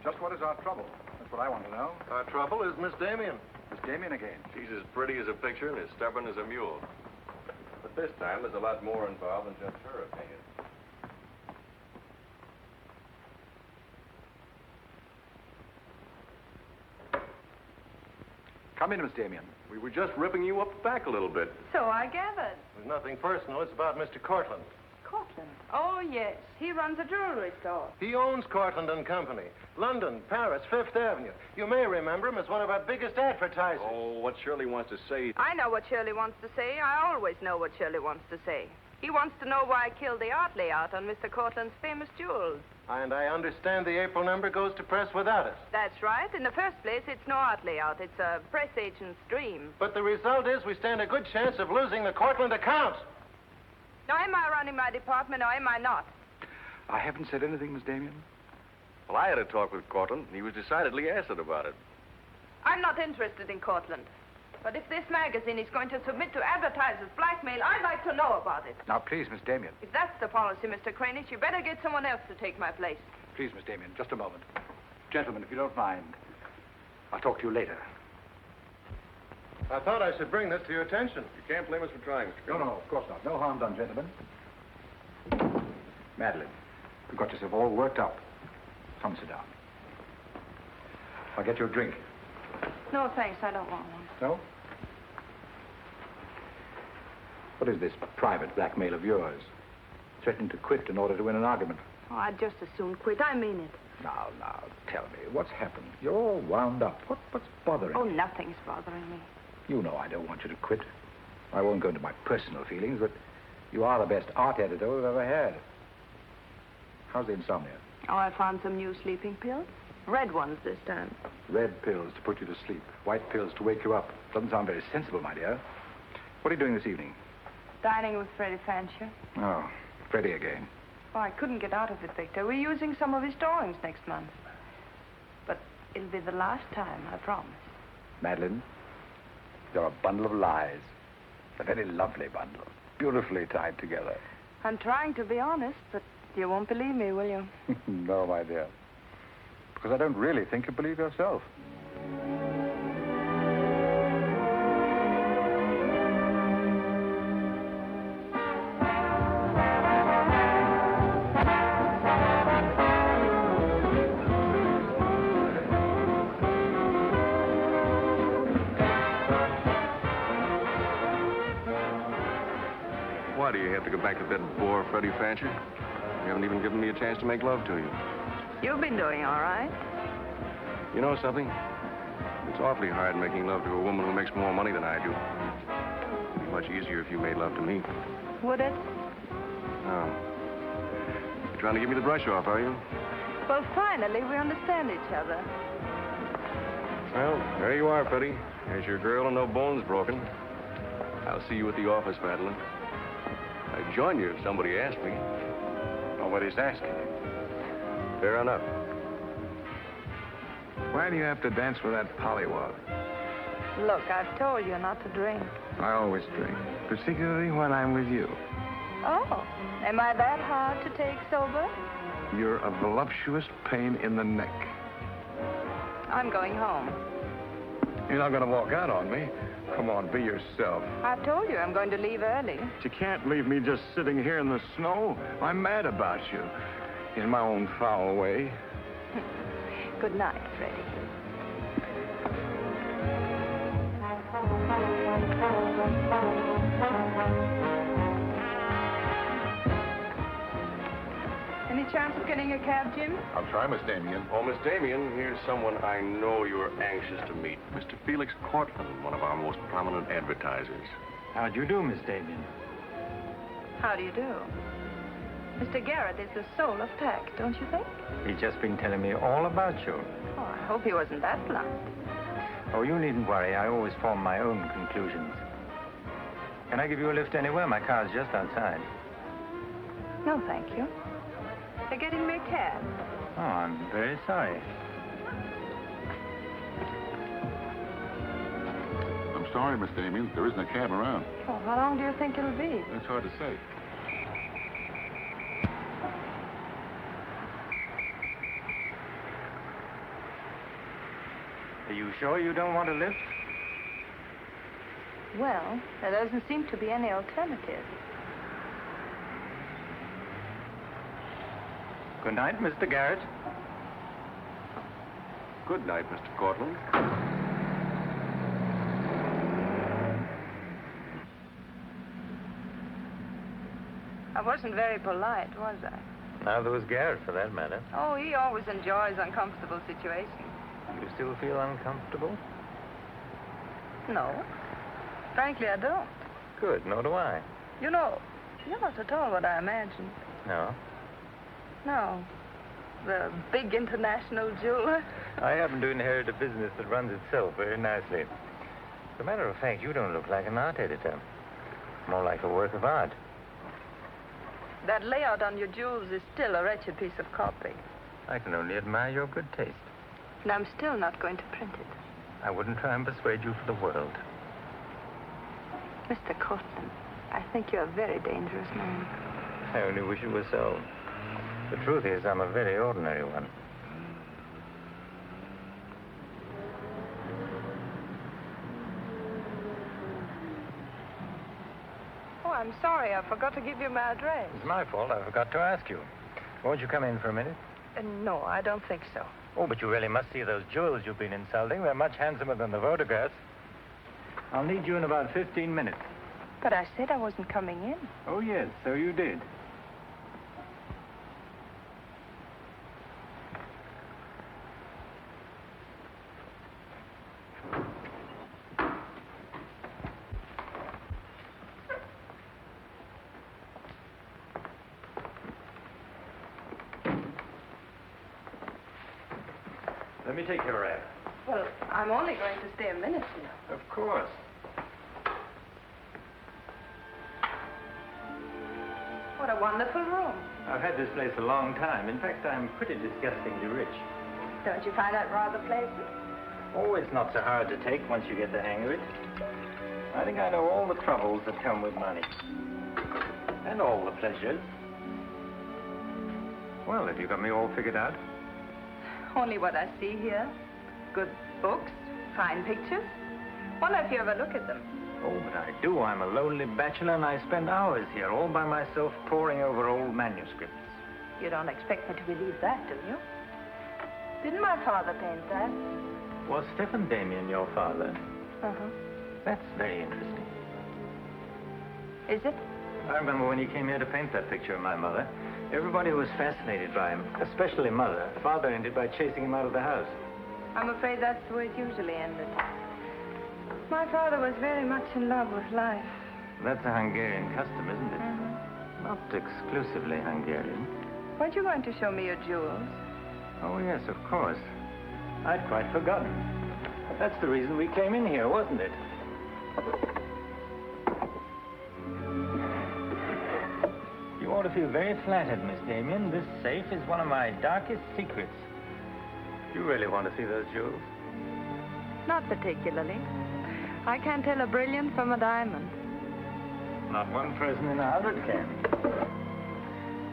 Just what is our trouble? That's what I want to know. Our trouble is Miss Damien. Miss Damien again. She's as pretty as a picture and as stubborn as a mule. But this time, there's a lot more involved than just her opinion. Come in, Miss Damien. We were just ripping you up back a little bit. So I gathered. There's nothing personal. It's about Mr. Courtland. Courtland? Oh, yes. He runs a jewelry store. He owns Courtland and Company. London, Paris, Fifth Avenue. You may remember him as one of our biggest advertisers. Oh, what Shirley wants to say... I know what Shirley wants to say. I always know what Shirley wants to say. He wants to know why I killed the art layout on Mr. Courtland's famous jewels. And I understand the April number goes to press without it. That's right. In the first place, it's no art layout. It's a press agent's dream. But the result is we stand a good chance of losing the Courtland account. Now, am I running my department or am I not? I haven't said anything, Miss Damien. Well, I had a talk with Courtland, and he was decidedly acid about it. I'm not interested in Courtland. But if this magazine is going to submit to advertisers' blackmail, I'd like to know about it. Now, please, Miss Damien. If that's the policy, Mr. Kranich, you better get someone else to take my place. Please, Miss Damien, just a moment. Gentlemen, if you don't mind, I'll talk to you later. I thought I should bring this to your attention. You can't blame us for trying, Mr. No, of course not. No harm done, gentlemen. Madeline, you've got yourself all worked up. Come, sit down. I'll get you a drink. No, thanks. I don't want one. No? What is this private blackmail of yours? Threatening to quit in order to win an argument. Oh, I'd just as soon quit. I mean it. Now, tell me, what's happened? You're all wound up. What's bothering you? Oh, nothing's bothering me. You know I don't want you to quit. I won't go into my personal feelings, but you are the best art editor we've ever had. How's the insomnia? Oh, I found some new sleeping pills. Red ones this time. Red pills to put you to sleep. White pills to wake you up. Doesn't sound very sensible, my dear. What are you doing this evening? Dining with Freddie Fancher. Oh, Freddie again. Oh, I couldn't get out of it, Victor. We're using some of his drawings next month. But it'll be the last time, I promise. Madeline, you're a bundle of lies. A very lovely bundle. Beautifully tied together. I'm trying to be honest, but you won't believe me, will you? No, my dear. Because I don't really think you believe yourself. Why do you have to go back to that bore, Freddie Fancher? You haven't even given me a chance to make love to you. You've been doing all right. You know something? It's awfully hard making love to a woman who makes more money than I do. It'd be much easier if you made love to me. Would it? Oh. You're trying to give me the brush off, are you? Well, finally, we understand each other. Well, there you are, Freddie. There's your girl and no bones broken. I'll see you at the office, Madeline. I'd join you if somebody asked me. Nobody's asking. Fair enough. Why do you have to dance with that pollywog? Look, I've told you not to drink. I always drink, particularly when I'm with you. Oh, am I that hard to take sober? You're a voluptuous pain in the neck. I'm going home. You're not going to walk out on me. Come on, be yourself. I've told you I'm going to leave early. But you can't leave me just sitting here in the snow. I'm mad about you. In my own foul way. Good night, Freddie. Any chance of getting a cab, Jim? I'll try, Miss Damien. Oh, Miss Damien, here's someone I know you're anxious to meet. Mr. Felix Courtland, one of our most prominent advertisers. How'd you do, Miss Damien? How do you do? Mr. Garrett is the soul of tact, don't you think? He's just been telling me all about you. Oh, I hope he wasn't that blunt. Oh, you needn't worry. I always form my own conclusions. Can I give you a lift anywhere? My car's just outside. No, thank you. They're getting me a cab. Oh, I'm very sorry. I'm sorry, Miss Damien. There isn't a cab around. Oh, how long do you think it'll be? That's hard to say. Are you sure you don't want a lift? Well, there doesn't seem to be any alternative. Good night, Mr. Garrett. Good night, Mr. Courtland. I wasn't very polite, was I? Neither was Garrett, for that matter. Oh, he always enjoys uncomfortable situations. You still feel uncomfortable? No. Frankly, I don't. Good, nor do I. You know, you're not at all what I imagined. No? No. The big international jeweler. I happen to inherit a business that runs itself very nicely. As a matter of fact, you don't look like an art editor. More like a work of art. That layout on your jewels is still a wretched piece of copy. I can only admire your good taste. And I'm still not going to print it. I wouldn't try and persuade you for the world. Mr. Courtland, I think you're a very dangerous man. I only wish it were so. The truth is, I'm a very ordinary one. Oh, I'm sorry. I forgot to give you my address. It's my fault. I forgot to ask you. Won't you come in for a minute? No, I don't think so. Oh, but you really must see those jewels you've been insulting. They're much handsomer than the photographs. I'll need you in about 15 minutes. But I said I wasn't coming in. Oh, yes, so you did. Let me take your wrap. Well, I'm only going to stay a minute, you know. Of course. What a wonderful room. I've had this place a long time. In fact, I'm pretty disgustingly rich. Don't you find that rather pleasant? Oh, it's not so hard to take once you get the hang of it. I think I know all the troubles that come with money. And all the pleasures. Well, have you got me all figured out? Only what I see here. Good books, fine pictures. Wonder if you ever look at them. Oh, but I do. I'm a lonely bachelor, and I spend hours here all by myself poring over old manuscripts. You don't expect me to believe that, do you? Didn't my father paint that? Was Stephen Damien your father? Uh-huh. That's very interesting. Is it? I remember when he came here to paint that picture of my mother. Everybody was fascinated by him, especially Mother. Father ended by chasing him out of the house. I'm afraid that's the way it usually ended. My father was very much in love with life. That's a Hungarian custom, isn't it? Mm-hmm. Not exclusively Hungarian. Weren't you going to show me your jewels? Oh, yes, of course. I'd quite forgotten. That's the reason we came in here, wasn't it? You ought to feel very flattered, Miss Damien. This safe is one of my darkest secrets. You really want to see those jewels? Not particularly. I can't tell a brilliant from a diamond. Not one person in 100 can.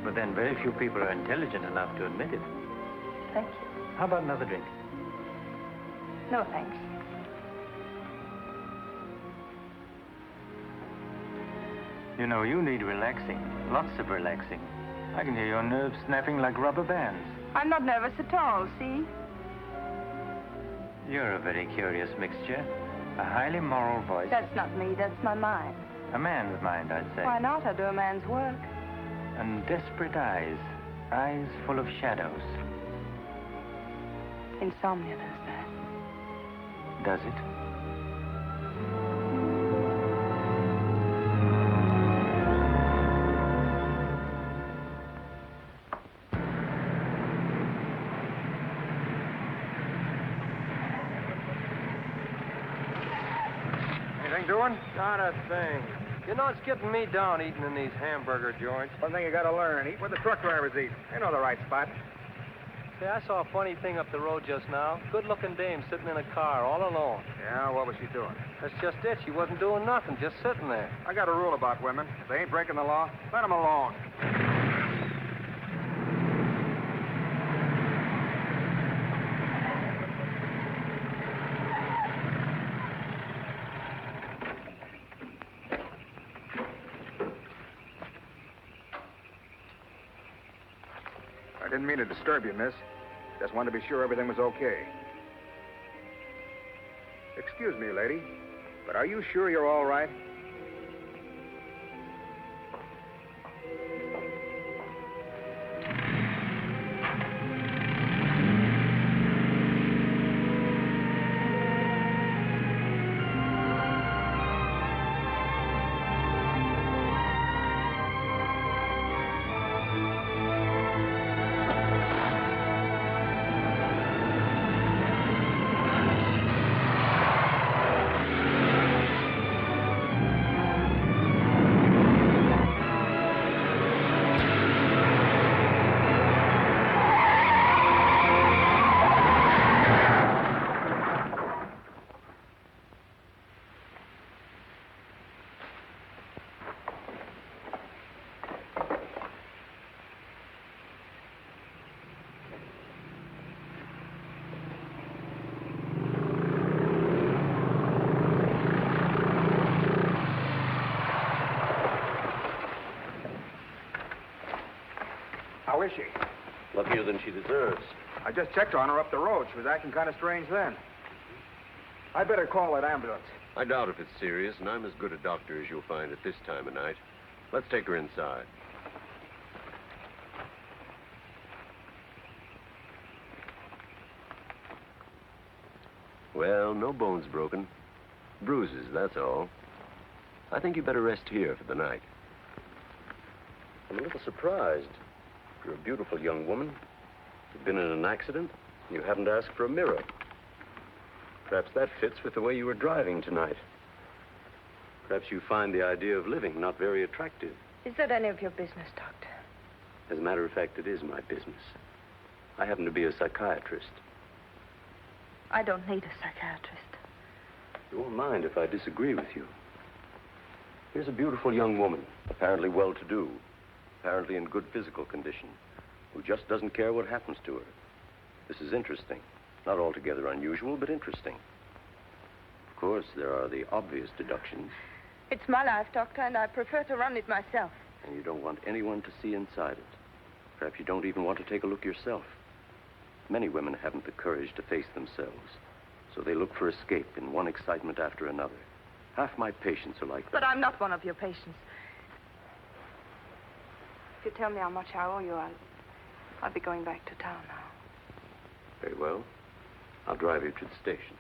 But then very few people are intelligent enough to admit it. Thank you. How about another drink? No, thanks. You know, you need relaxing. Lots of relaxing. I can hear your nerves snapping like rubber bands. I'm not nervous at all, see? You're a very curious mixture. A highly moral voice. That's not me, that's my mind. A man's mind, I'd say. Why not? I do a man's work. And desperate eyes. Eyes full of shadows. Insomnia does that. Does it? Anything doing? Not a thing. You know, it's getting me down eating in these hamburger joints. One thing you gotta learn, eat where the truck drivers eat. They know the right spot. Say, I saw a funny thing up the road just now. Good-looking dame sitting in a car all alone. Yeah, what was she doing? That's just it. She wasn't doing nothing, just sitting there. I got a rule about women. If they ain't breaking the law, let them alone. Didn't mean to disturb you, miss. Just wanted to be sure everything was okay. Excuse me, lady, but are you sure you're all right? How is she? Luckier than she deserves. I just checked on her up the road. She was acting kind of strange then. I'd better call that ambulance. I doubt if it's serious, and I'm as good a doctor as you'll find at this time of night. Let's take her inside. Well, no bones broken. Bruises, that's all. I think you better rest here for the night. I'm a little surprised. You're a beautiful young woman. You've been in an accident. You haven't asked for a mirror. Perhaps that fits with the way you were driving tonight. Perhaps you find the idea of living not very attractive. Is that any of your business, Doctor? As a matter of fact, it is my business. I happen to be a psychiatrist. I don't need a psychiatrist. You won't mind if I disagree with you. Here's a beautiful young woman, apparently well-to-do, apparently in good physical condition, who just doesn't care what happens to her. This is interesting. Not altogether unusual, but interesting. Of course, there are the obvious deductions. It's my life, Doctor, and I prefer to run it myself. And you don't want anyone to see inside it. Perhaps you don't even want to take a look yourself. Many women haven't the courage to face themselves, so they look for escape in one excitement after another. Half my patients are like that. But I'm not one of your patients. If you tell me how much I owe you, I'll be going back to town now. Very well. I'll drive you to the station.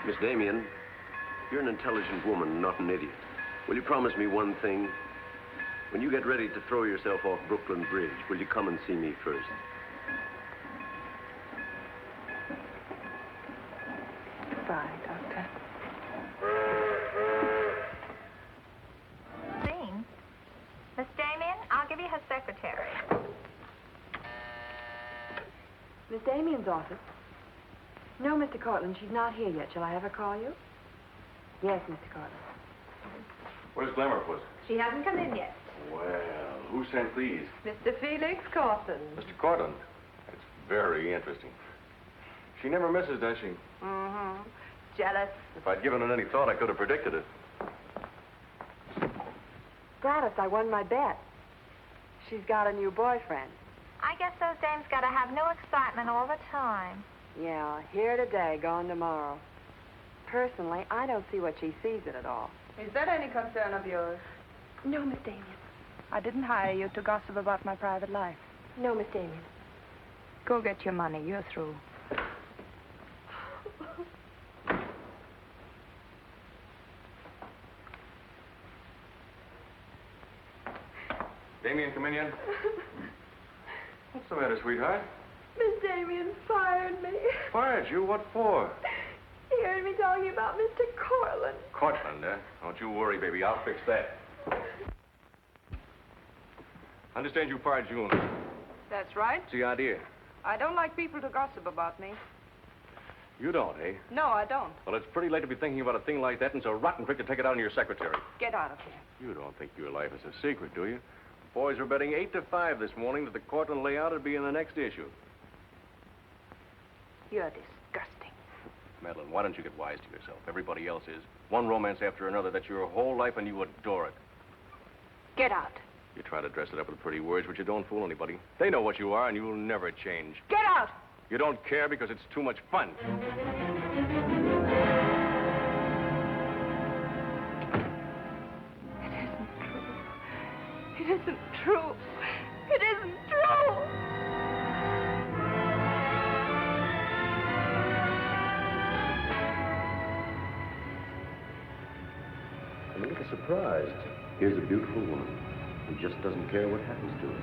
Miss Damien, you're an intelligent woman, not an idiot. Will you promise me one thing? When you get ready to throw yourself off Brooklyn Bridge, will you come and see me first? Goodbye, Doctor. Dean, Miss Damien, I'll give you her secretary. Miss Damien's office? No, Mr. Courtland, she's not here yet. Shall I have her call you? Yes, Mr. Courtland. Where's Glamour, Puss? She hasn't come in yet. Well, who sent these? Mr. Felix Courtland. Mr. Courtland. That's very interesting. She never misses, does she? Mm-hmm. Jealous. If I'd given it any thought, I could have predicted it. Gladys, I won my bet. She's got a new boyfriend. I guess those dames gotta have new excitement all the time. Yeah, here today, gone tomorrow. Personally, I don't see what she sees in it all. Is that any concern of yours? No, Miss Damien. I didn't hire you to gossip about my private life. No, Miss Damien. Go get your money. You're through. Damien, come in yet? What's the matter, sweetheart? Miss Damien fired me. Fired you? What for? He heard me talking about Mr. Courtland. Courtland, eh? Don't you worry, baby. I'll fix that. I understand you fired June. That's right. What's the idea? I don't like people to gossip about me. You don't, eh? No, I don't. Well, it's pretty late to be thinking about a thing like that, and it's a rotten trick to take it out on your secretary. Get out of here. You don't think your life is a secret, do you? Boys were betting 8-5 this morning that the Courtland layout would be in the next issue. You're disgusting. Madeline, why don't you get wise to yourself? Everybody else is. One romance after another. That's your whole life, and you adore it. Get out. You try to dress it up with pretty words, but you don't fool anybody. They know what you are, and you'll never change. Get out! You don't care because it's too much fun. It isn't true. It isn't true. I'm a little surprised. Here's a beautiful woman who just doesn't care what happens to her.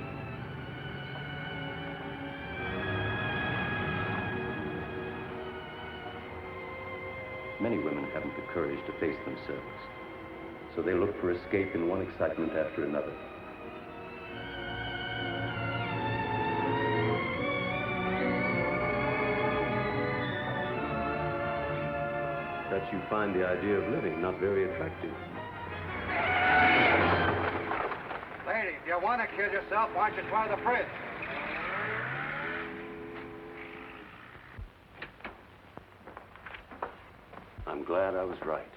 Many women haven't the courage to face themselves, so they look for escape in one excitement after another. Perhaps you find the idea of living not very attractive. Lady, if you want to kill yourself, why don't you try the fridge? I'm glad I was right.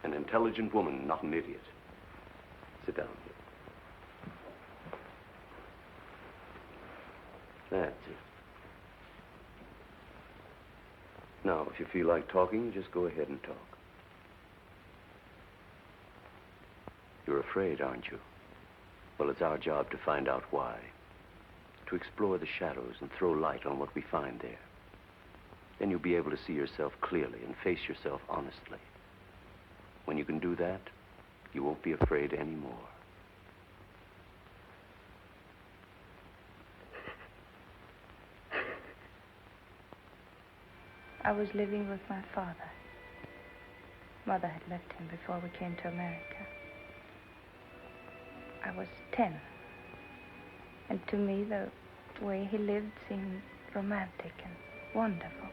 An intelligent woman, not an idiot. Sit down. That's it. Now, if you feel like talking, just go ahead and talk. You're afraid, aren't you? Well, it's our job to find out why. To explore the shadows and throw light on what we find there. Then you'll be able to see yourself clearly and face yourself honestly. When you can do that, you won't be afraid anymore. I was living with my father. Mother had left him before we came to America. I was 10. And to me, the way he lived seemed romantic and wonderful.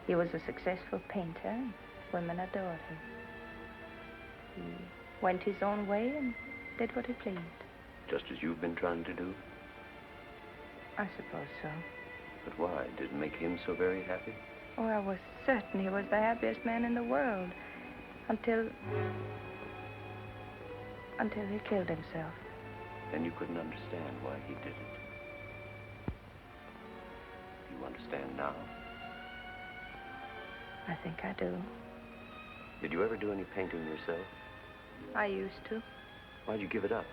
He was a successful painter, and women adored him. He went his own way and did what he pleased. Just as you've been trying to do? I suppose so. But why? Did it make him so very happy? Oh, I was certain he was the happiest man in the world. Until he killed himself. Then you couldn't understand why he did it. You understand now? I think I do. Did you ever do any painting yourself? I used to. Why'd you give it up?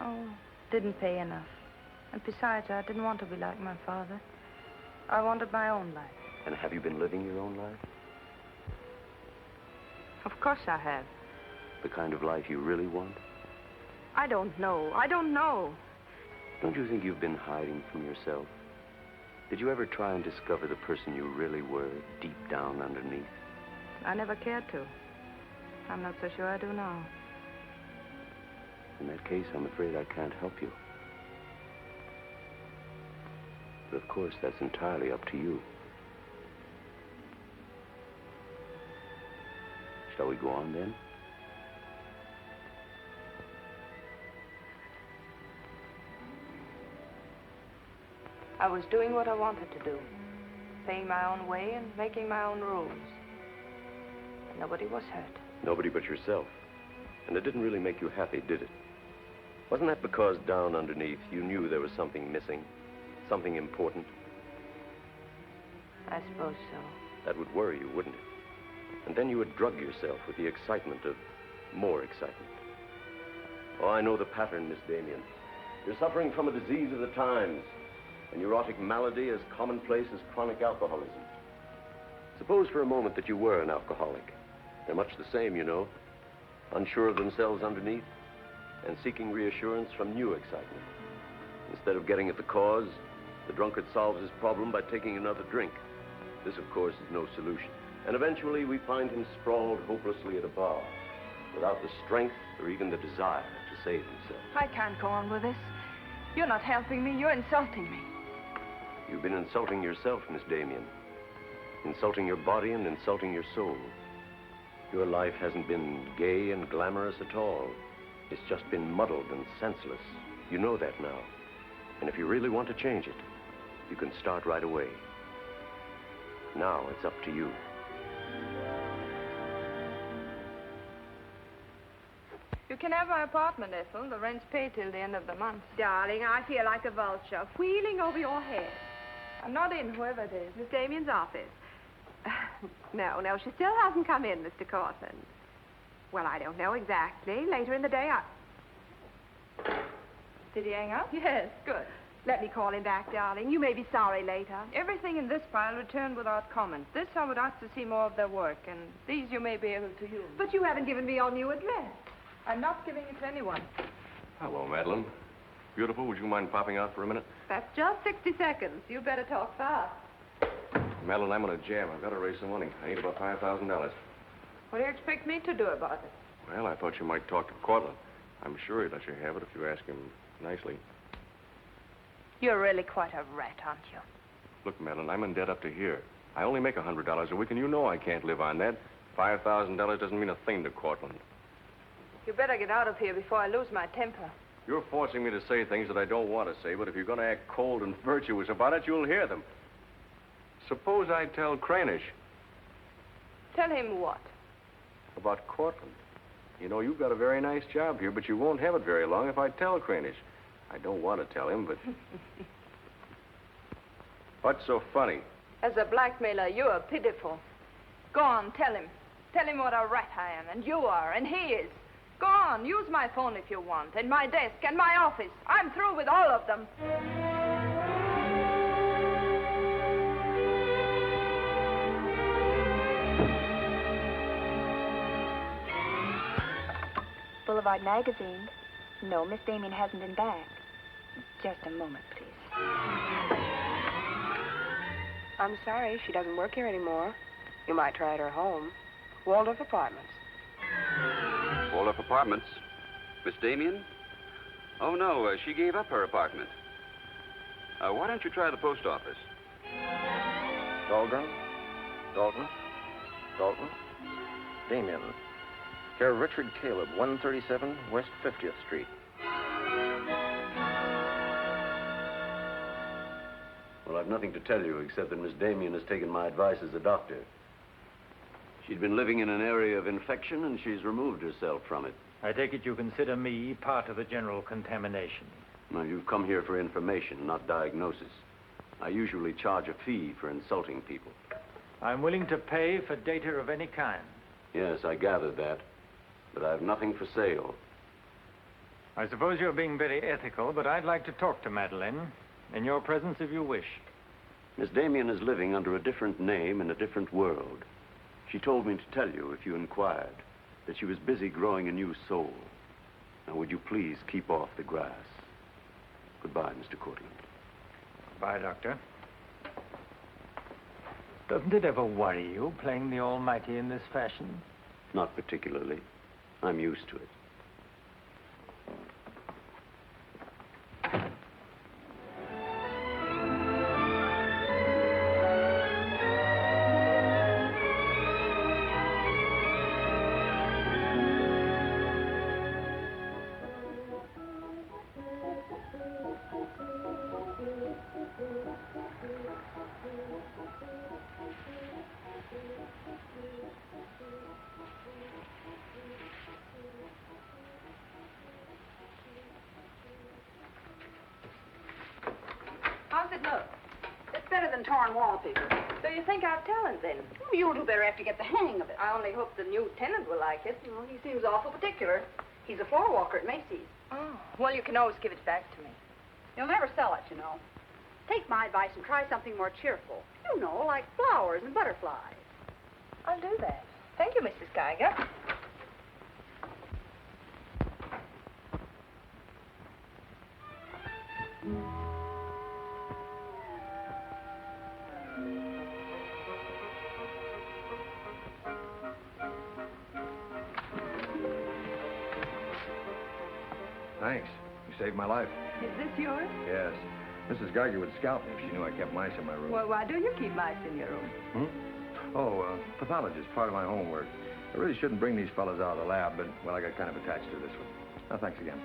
Oh, didn't pay enough. And besides, I didn't want to be like my father. I wanted my own life. And have you been living your own life? Of course I have. The kind of life you really want? I don't know. I don't know. Don't you think you've been hiding from yourself? Did you ever try and discover the person you really were, deep down underneath? I never cared to. I'm not so sure I do now. In that case, I'm afraid I can't help you. But of course, that's entirely up to you. Shall we go on then? I was doing what I wanted to do. Paying my own way and making my own rules. And nobody was hurt. Nobody but yourself. And it didn't really make you happy, did it? Wasn't that because down underneath you knew there was something missing? Something important? I suppose so. That would worry you, wouldn't it? And then you would drug yourself with the excitement of more excitement. Oh, I know the pattern, Miss Damien. You're suffering from a disease of the times. A neurotic malady as commonplace as chronic alcoholism. Suppose for a moment that you were an alcoholic. They're much the same, you know. Unsure of themselves underneath and seeking reassurance from new excitement. Instead of getting at the cause, the drunkard solves his problem by taking another drink. This, of course, is no solution. And eventually we find him sprawled hopelessly at a bar, without the strength or even the desire to save himself. I can't go on with this. You're not helping me. You're insulting me. You've been insulting yourself, Miss Damien. Insulting your body and insulting your soul. Your life hasn't been gay and glamorous at all. It's just been muddled and senseless. You know that now. And if you really want to change it, you can start right away. Now it's up to you. You can have my apartment, Ethel. The rent's paid till the end of the month. Darling, I feel like a vulture wheeling over your head. I'm not in, whoever it is. Miss Damien's office. No, she still hasn't come in, Mr. Courtland. Well, I don't know exactly. Later in the day, Did he hang up? Yes, good. Let me call him back, darling. You may be sorry later. Everything in this file returned without comment. This I would ask to see more of their work, and these you may be able to use. But you haven't given me your new address. I'm not giving it to anyone. Hello, Madeline. Beautiful, would you mind popping out for a minute? That's just 60 seconds. You better talk fast. Madeline, I'm on a jam. I've got to raise some money. I need about $5,000. What do you expect me to do about it? Well, I thought you might talk to Courtland. I'm sure he'd let you have it if you ask him nicely. You're really quite a rat, aren't you? Look, Madeline, I'm in debt up to here. I only make $100 a week, and you know I can't live on that. $5,000 doesn't mean a thing to Courtland. You better get out of here before I lose my temper. You're forcing me to say things that I don't want to say, but if you're going to act cold and virtuous about it, you'll hear them. Suppose I tell Cranish. Tell him what? About Courtland. You know, you've got a very nice job here, but you won't have it very long if I tell Cranish. I don't want to tell him, but... What's so funny? As a blackmailer, you are pitiful. Go on, tell him. Tell him what a rat I am, and you are, and he is. Go on, use my phone if you want, and my desk, and my office. I'm through with all of them. Boulevard Magazine. No, Miss Damien hasn't been back. Just a moment, please. I'm sorry, she doesn't work here anymore. You might try at her home. Waldorf Apartments. Waldorf Apartments? Miss Damien? Oh, no, she gave up her apartment. Why don't you try the post office? Dahlgren? Dalton? Damien. Care of Richard Caleb, 137 West 50th Street. Well, I've nothing to tell you except that Miss Damien has taken my advice as a doctor. She'd been living in an area of infection, and she's removed herself from it. I take it you consider me part of the general contamination. Now, you've come here for information, not diagnosis. I usually charge a fee for insulting people. I'm willing to pay for data of any kind. Yes, I gathered that. But I have nothing for sale. I suppose you're being very ethical, but I'd like to talk to Madeline. In your presence, if you wish. Miss Damien is living under a different name in a different world. She told me to tell you, if you inquired, that she was busy growing a new soul. Now, would you please keep off the grass? Goodbye, Mr. Courtland. Bye, Doctor. Doesn't it ever worry you, playing the almighty in this fashion? Not particularly. I'm used to it. How's it look? It's better than torn wallpaper. So you think I've talent, then? Well, you'll do better after you get the hang of it. I only hope the new tenant will like it. Well, he seems awful particular. He's a floor walker at Macy's. Oh, well, you can always give it back to me. You'll never sell it, you know. Take my advice and try something more cheerful. You know, like flowers and butterflies. I'll do that. Thank you, Mrs. Geiger. Thanks. You saved my life. Is this yours? Yes. Mrs. Geiger would scalp me if she knew I kept mice in my room. Well, why do you keep mice in your room? Pathologist, part of my homework. I really shouldn't bring these fellas out of the lab, but, well, I got kind of attached to this one. Oh, thanks again.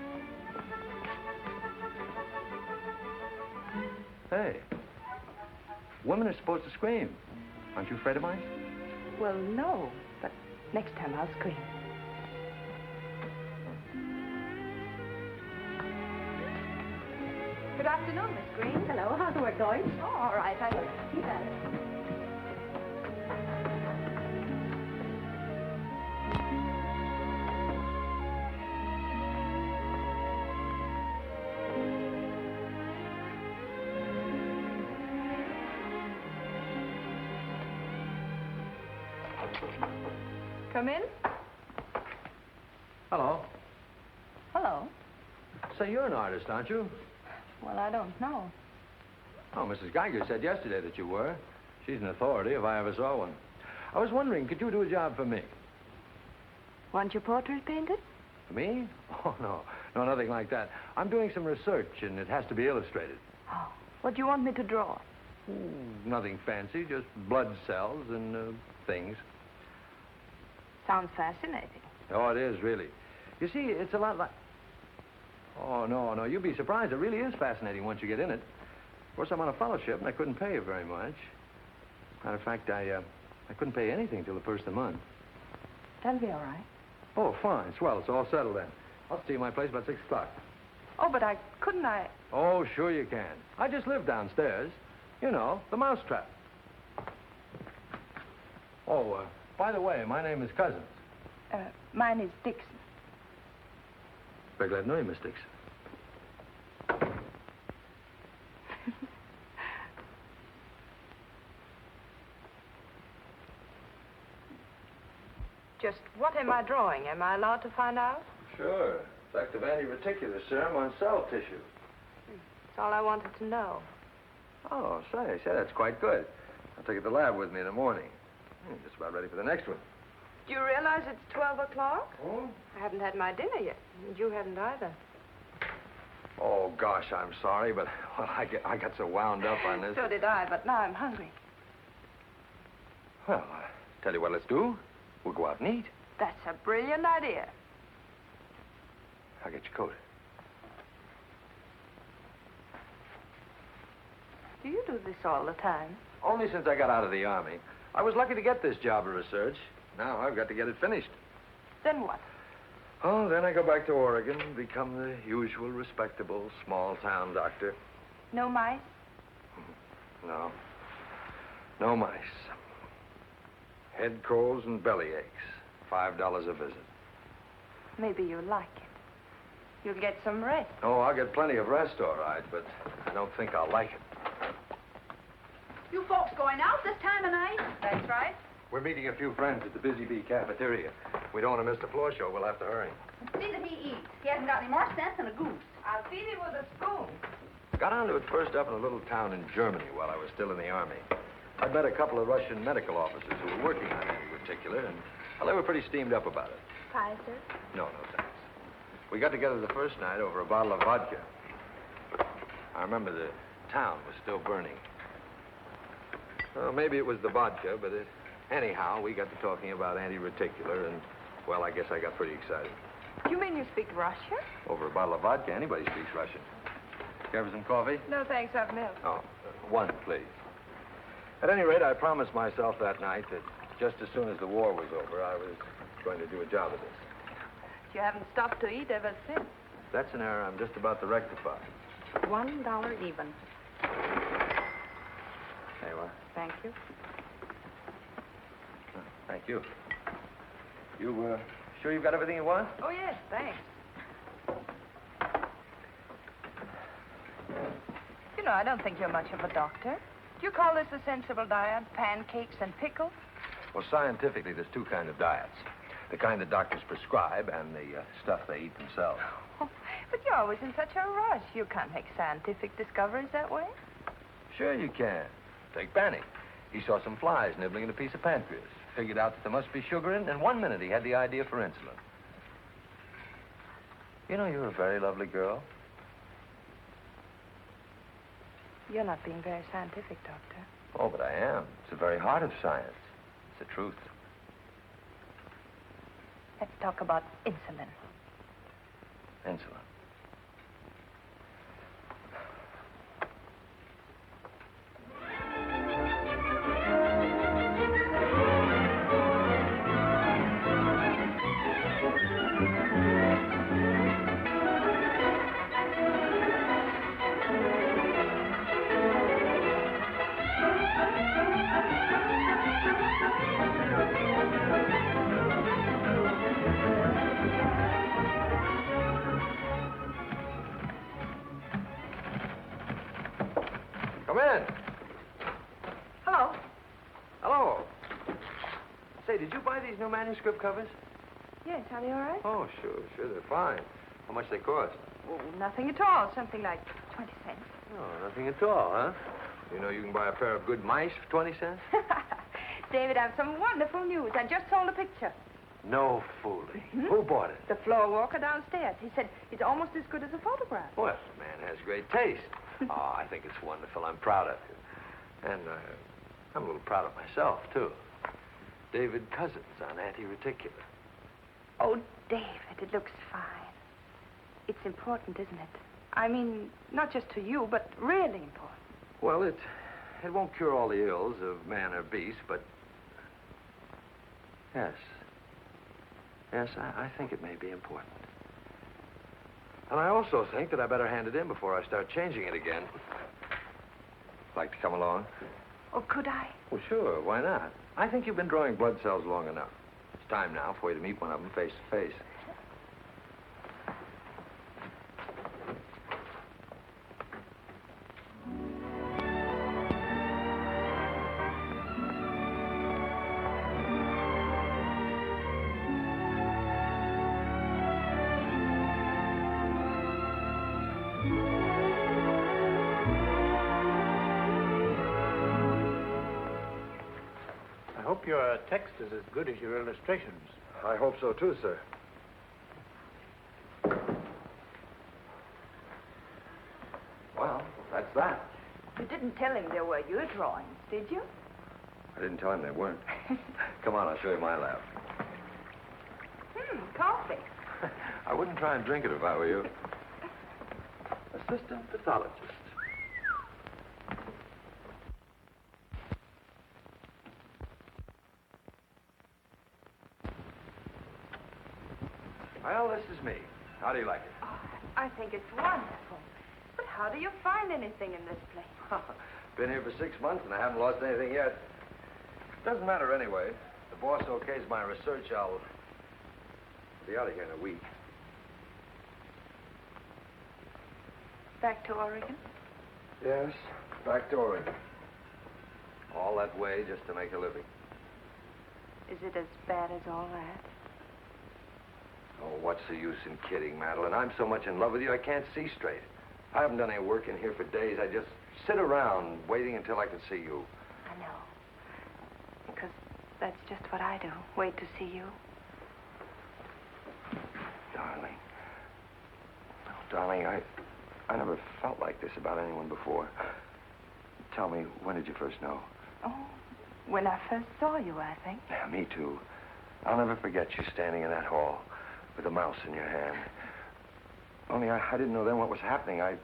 Hey, women are supposed to scream. Aren't you afraid of mice? Well, no, but next time I'll scream. Good afternoon, Miss Green. Hello, how's the work going? Oh, all right. You got it. Come in. Hello. Hello. Say, you're an artist, aren't you? Well, I don't know. Oh, Mrs. Geiger said yesterday that you were. She's an authority if I ever saw one. I was wondering, could you do a job for me? Want your portrait painted? For me? Oh, no. No, nothing like that. I'm doing some research, and it has to be illustrated. Oh, what do you want me to draw? Nothing fancy, just blood cells and things. Sounds fascinating. Oh, it is, really. You see, it's a lot like... Oh, no, you'd be surprised. It really is fascinating once you get in it. Of course, I'm on a fellowship, and I couldn't pay you very much. Matter of fact, I couldn't pay anything till the first of the month. That'll be all right. Oh, fine. Swell. It's all settled then. I'll see you at my place about 6 o'clock. Oh, but couldn't I? Oh, sure you can. I just live downstairs. You know, the mousetrap. Oh, by the way, my name is Cousins. Mine is Dixon. Very glad to know you, Miss Dixon. Just what am I drawing? Am I allowed to find out? Sure. Seductive anti-reticular serum on cell tissue. That's all I wanted to know. Oh, say, that's quite good. I'll take it to the lab with me in the morning. Just about ready for the next one. Do you realize it's 12 o'clock? Oh? I haven't had my dinner yet. And you haven't either. Oh, gosh, I'm sorry, but well, I got so wound up on this. So did I, but now I'm hungry. Well, tell you what let's do. We'll go out and eat. That's a brilliant idea. I'll get your coat. Do you do this all the time? Only since I got out of the Army. I was lucky to get this job of research. Now I've got to get it finished. Then what? Oh, then I go back to Oregon and become the usual respectable small-town doctor. No mice? No. No mice. Head colds and belly aches. $5 a visit. Maybe you'll like it. You'll get some rest. Oh, I'll get plenty of rest, all right, but I don't think I'll like it. You folks going out this time of night? That's right. We're meeting a few friends at the Busy Bee cafeteria. We don't want to miss the floor show. We'll have to hurry. See that he eats. He hasn't got any more sense than a goose. I'll feed him with a spoon. Got onto it first up in a little town in Germany while I was still in the Army. I'd met a couple of Russian medical officers who were working on anti-reticular, and well, they were pretty steamed up about it. Pie, sir? No, thanks. We got together the first night over a bottle of vodka. I remember the town was still burning. Well, maybe it was the vodka, but anyhow, we got to talking about anti-reticular, and, well, I guess I got pretty excited. You mean you speak Russian? Over a bottle of vodka, anybody speaks Russian. Care for some coffee? No, thanks. I've milk. Oh, one, please. At any rate, I promised myself that night that just as soon as the war was over, I was going to do a job of this. You haven't stopped to eat ever since. That's an error I'm just about to rectify. $1 even. There you are. Thank you. Thank you. You, sure you've got everything you want? Oh, yes, thanks. You know, I don't think you're much of a doctor. Do you call this a sensible diet? Pancakes and pickles? Well, scientifically, there's two kinds of diets. The kind that doctors prescribe and the stuff they eat themselves. Oh, but you're always in such a rush. You can't make scientific discoveries that way. Sure you can. Take Banny. He saw some flies nibbling at a piece of pancreas. Figured out that there must be sugar in it. In 1 minute, he had the idea for insulin. You know, you're a very lovely girl. You're not being very scientific, Doctor. Oh, but I am. It's the very heart of science. It's the truth. Let's talk about insulin. Insulin. Come in. Hello. Hello. Say, did you buy these new manuscript covers? Yes, are they all right? Oh, sure, they're fine. How much they cost? Oh, nothing at all. Something like 20 cents. Oh, nothing at all, huh? You know you can buy a pair of good mice for 20 cents? David, I have some wonderful news. I just sold a picture. No fooling. Who bought it? The floor walker downstairs. He said it's almost as good as a photograph. Well, the man has great taste. Oh, I think it's wonderful. I'm proud of you. And I'm a little proud of myself, too. David Cousins on anti-reticular. Oh, David, it looks fine. It's important, isn't it? I mean, not just to you, but really important. Well, it won't cure all the ills of man or beast, but... Yes. Yes, I think it may be important. And I also think that I better hand it in before I start changing it again. Like to come along? Oh, could I? Well, sure. Why not? I think you've been drawing blood cells long enough. It's time now for you to meet one of them face to face. I hope your text is as good as your illustrations. I hope so, too, sir. Well, that's that. You didn't tell him they were your drawings, did you? I didn't tell him they weren't. Come on, I'll show you my lab. Coffee. I wouldn't try and drink it if I were you. Assistant pathologist. Well, this is me. How do you like it? Oh, I think it's wonderful. But how do you find anything in this place? Been here for 6 months and I haven't lost anything yet. Doesn't matter anyway. If the boss okays my research, I'll be out of here in a week. Back to Oregon? Yes, back to Oregon. All that way just to make a living. Is it as bad as all that? Oh, what's the use in kidding, Madeline? I'm so much in love with you, I can't see straight. I haven't done any work in here for days. I just sit around waiting until I can see you. I know. Because that's just what I do. Wait to see you. Darling. Oh, darling, I never felt like this about anyone before. Tell me, when did you first know? Oh, when I first saw you, I think. Yeah, me too. I'll never forget you standing in that hall with a mouse in your hand. Only I didn't know then what was happening. I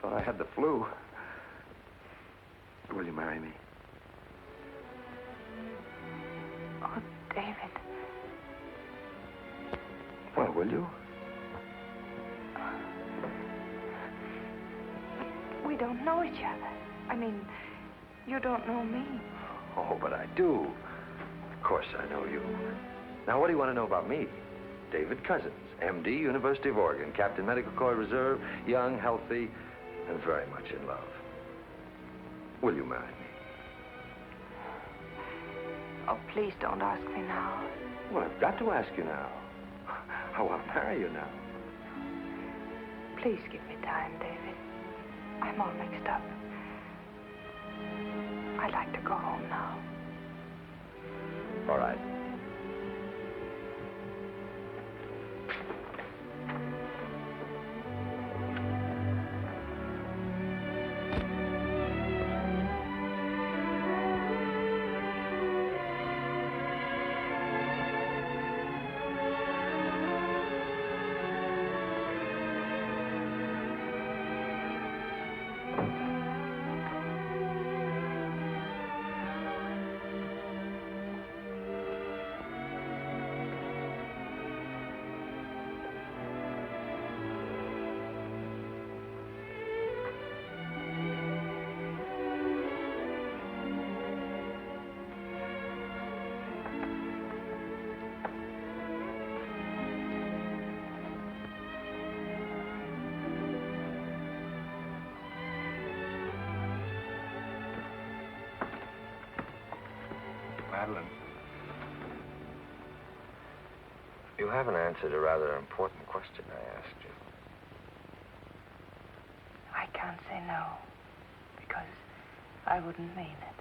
thought I had the flu. Will you marry me? Oh, David. Well, will you? We don't know each other. I mean, you don't know me. Oh, but I do. Of course I know you. Now, what do you want to know about me? David Cousins, M.D., University of Oregon, Captain Medical Corps Reserve, young, healthy, and very much in love. Will you marry me? Oh, please don't ask me now. Well, I've got to ask you now. I want to marry you now. Please give me time, David. I'm all mixed up. I'd like to go home now. All right. Madeline. You haven't answered a rather important question I asked you. I can't say no, because I wouldn't mean it.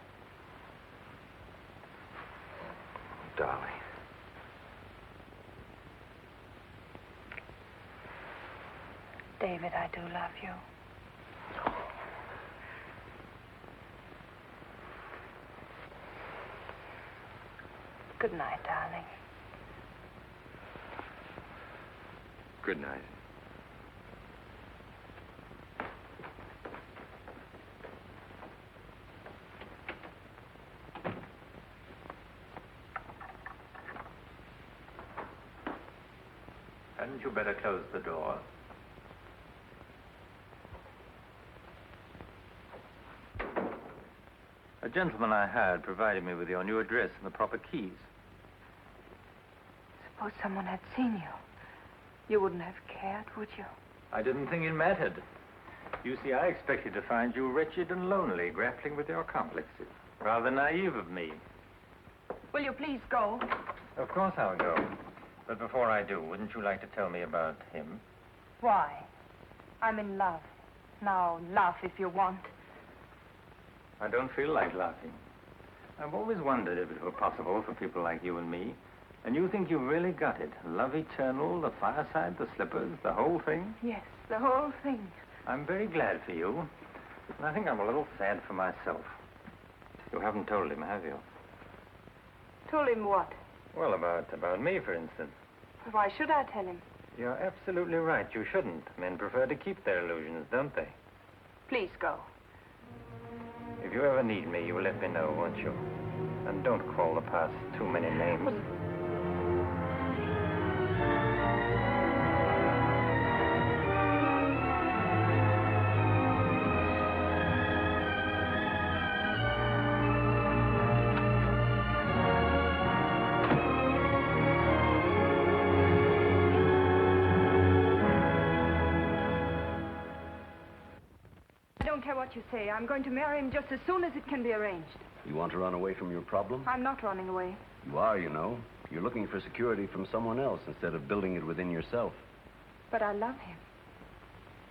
Darling. David, I do love you. Good night, darling. Good night. Hadn't you better close the door? A gentleman I hired provided me with your new address and the proper keys. Suppose someone had seen you. You wouldn't have cared, would you? I didn't think it mattered. You see, I expected to find you wretched and lonely, grappling with your complexes. Rather naive of me. Will you please go? Of course I'll go. But before I do, wouldn't you like to tell me about him? Why? I'm in love. Now, laugh if you want. I don't feel like laughing. I've always wondered if it were possible for people like you and me. And you think you've really got it? Love eternal, the fireside, the slippers, the whole thing? Yes, the whole thing. I'm very glad for you. And I think I'm a little sad for myself. You haven't told him, have you? Told him what? Well, about me, for instance. Why should I tell him? You're absolutely right. You shouldn't. Men prefer to keep their illusions, don't they? Please go. If you ever need me, you will let me know, won't you? And don't call the past too many names. What you say. I'm going to marry him just as soon as it can be arranged. You want to run away from your problem? I'm not running away. You are, you know. You're looking for security from someone else instead of building it within yourself. But I love him.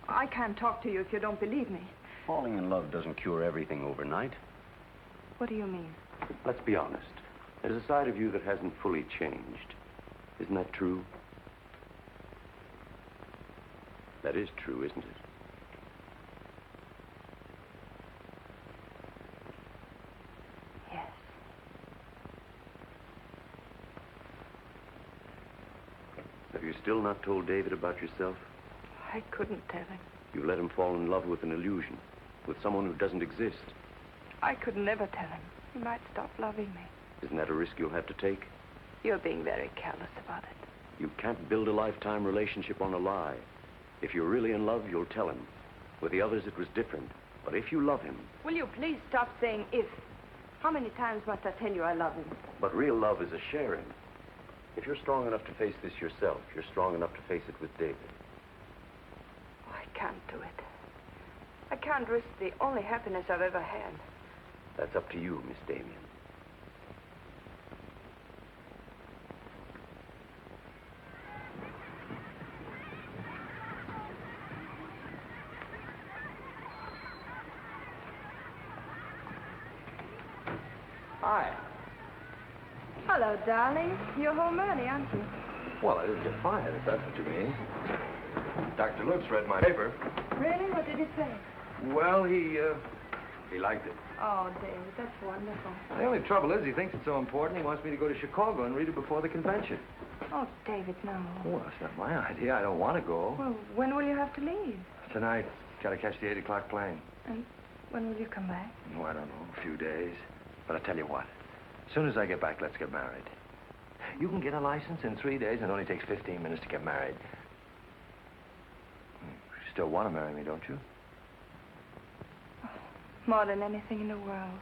I can't talk to you if you don't believe me. Falling in love doesn't cure everything overnight. What do you mean? Let's be honest. There's a side of you that hasn't fully changed. Isn't that true? That is true, isn't it? Have you still not told David about yourself? I couldn't tell him. You let him fall in love with an illusion, with someone who doesn't exist. I could never tell him. He might stop loving me. Isn't that a risk you'll have to take? You're being very careless about it. You can't build a lifetime relationship on a lie. If you're really in love, you'll tell him. With the others, it was different. But if you love him... Will you please stop saying if? How many times must I tell you I love him? But real love is a sharing. If you're strong enough to face this yourself, you're strong enough to face it with David. Oh, I can't do it. I can't risk the only happiness I've ever had. That's up to you, Miss Damien. Hi. Hello, darling. You're home early, aren't you? Well, I didn't get fired, if that's what you mean. Dr. Lutz read my paper. Really? What did he say? Well, he liked it. Oh, David, that's wonderful. The only trouble is he thinks it's so important he wants me to go to Chicago and read it before the convention. Oh, David, no. Well, that's not my idea. I don't want to go. Well, when will you have to leave? Tonight. Got to catch the 8 o'clock plane. And when will you come back? Oh, I don't know. A few days. But I tell you what. As soon as I get back, let's get married. You can get a license in 3 days, and it only takes 15 minutes to get married. You still want to marry me, don't you? Oh, more than anything in the world.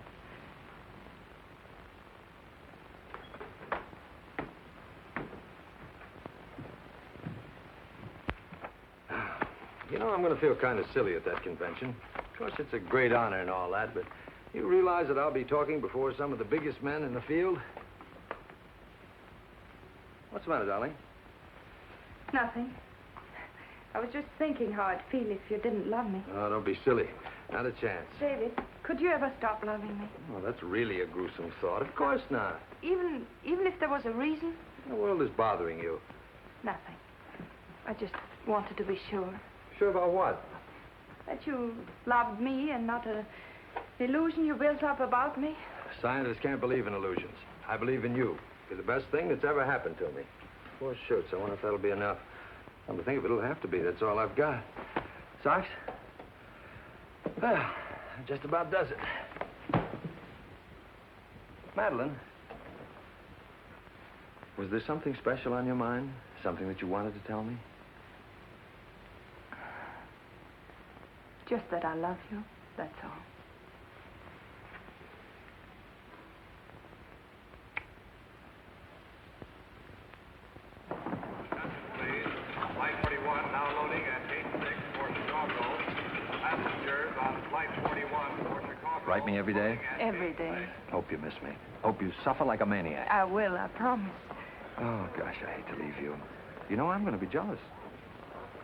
You know, I'm going to feel kind of silly at that convention. Of course, it's a great honor and all that, but You realize that I'll be talking before some of the biggest men in the field? What's the matter, darling? Nothing. I was just thinking how I'd feel if you didn't love me. Oh, don't be silly. Not a chance. David, could you ever stop loving me? Oh, that's really a gruesome thought. Of course not. Even if there was a reason? The world is bothering you. Nothing. I just wanted to be sure. Sure about what? That you loved me and not an illusion you built up about me. Scientists can't believe in illusions. I believe in you. You're the best thing that's ever happened to me. 4 shirts. I wonder if that'll be enough. Come to think of it, it'll have to be. That's all I've got. Socks? Well, that just about does it. Madeline, was there something special on your mind? Something that you wanted to tell me? Just that I love you, that's all. Flight 41 now loading at gate 6 for Chicago. Passengers on Flight 41 for Chicago. Write me every day? Every day. Hope you miss me. Hope you suffer like a maniac. I will, I promise. Oh, gosh, I hate to leave you. You know, I'm going to be jealous.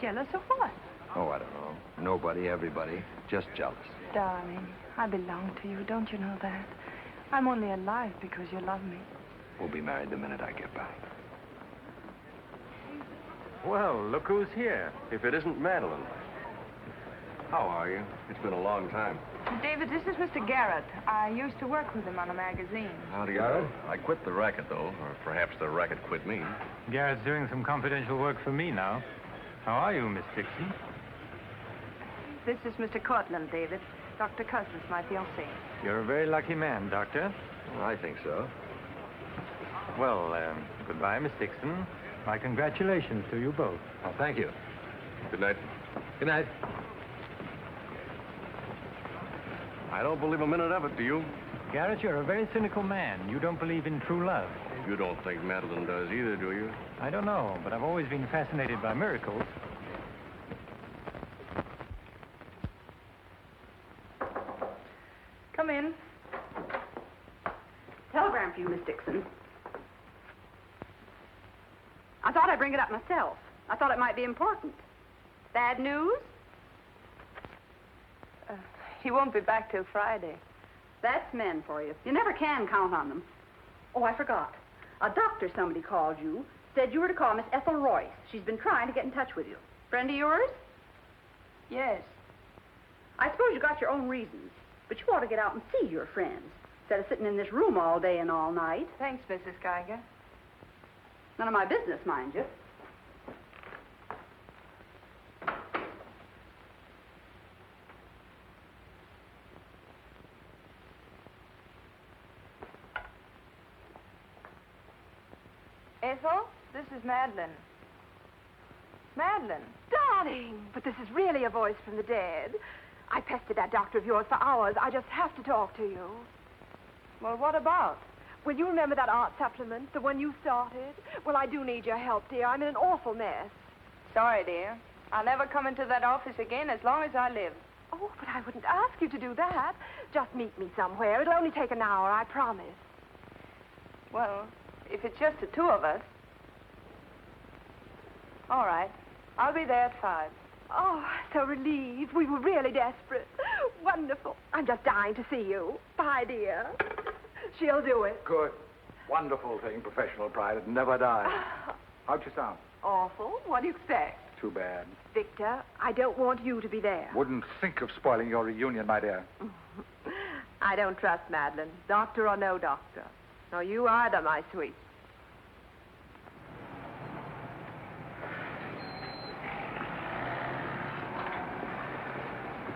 Jealous of what? Oh, I don't know. Nobody, everybody. Just jealous. Darling, I belong to you. Don't you know that? I'm only alive because you love me. We'll be married the minute I get back. Well, look who's here. If it isn't Madeline. How are you? It's been a long time. David, this is Mr. Garrett. I used to work with him on a magazine. How do you know? I quit the racket, though. Or perhaps the racket quit me. Garrett's doing some confidential work for me now. How are you, Miss Dixon? This is Mr. Courtland, David. Dr. Cousins, my fiancé. You're a very lucky man, Doctor. I think so. Well, goodbye, Miss Dixon. My congratulations to you both. Oh, thank you. Good night. Good night. I don't believe a minute of it, do you? Garrett, you're a very cynical man. You don't believe in true love. You don't think Madeline does either, do you? I don't know, but I've always been fascinated by miracles. Come in. Telegram for you, Miss Dixon. I thought I'd bring it up myself. I thought it might be important. Bad news? He won't be back till Friday. That's men for you. You never can count on them. Oh, I forgot. A doctor somebody called you, said you were to call Miss Ethel Royce. She's been trying to get in touch with you. Friend of yours? Yes. I suppose you got your own reasons, but you ought to get out and see your friends instead of sitting in this room all day and all night. Thanks, Mrs. Geiger. None of my business, mind you. Ethel, this is Madeline. Madeline. Darling, but this is really a voice from the dead. I pestered that doctor of yours for hours. I just have to talk to you. Well, what about? Well, you remember that art supplement, the one you started? Well, I do need your help, dear. I'm in an awful mess. Sorry, dear. I'll never come into that office again as long as I live. Oh, but I wouldn't ask you to do that. Just meet me somewhere. It'll only take an hour, I promise. Well, if it's just the two of us. All right. I'll be there at 5. Oh, so relieved. We were really desperate. Wonderful. I'm just dying to see you. Bye, dear. She'll do it. Good. Wonderful thing, professional pride. It never dies. How'd you sound? Awful. What do you expect? Too bad. Victor, I don't want you to be there. Wouldn't think of spoiling your reunion, my dear. I don't trust Madeline, doctor or no doctor. Nor you either, my sweet.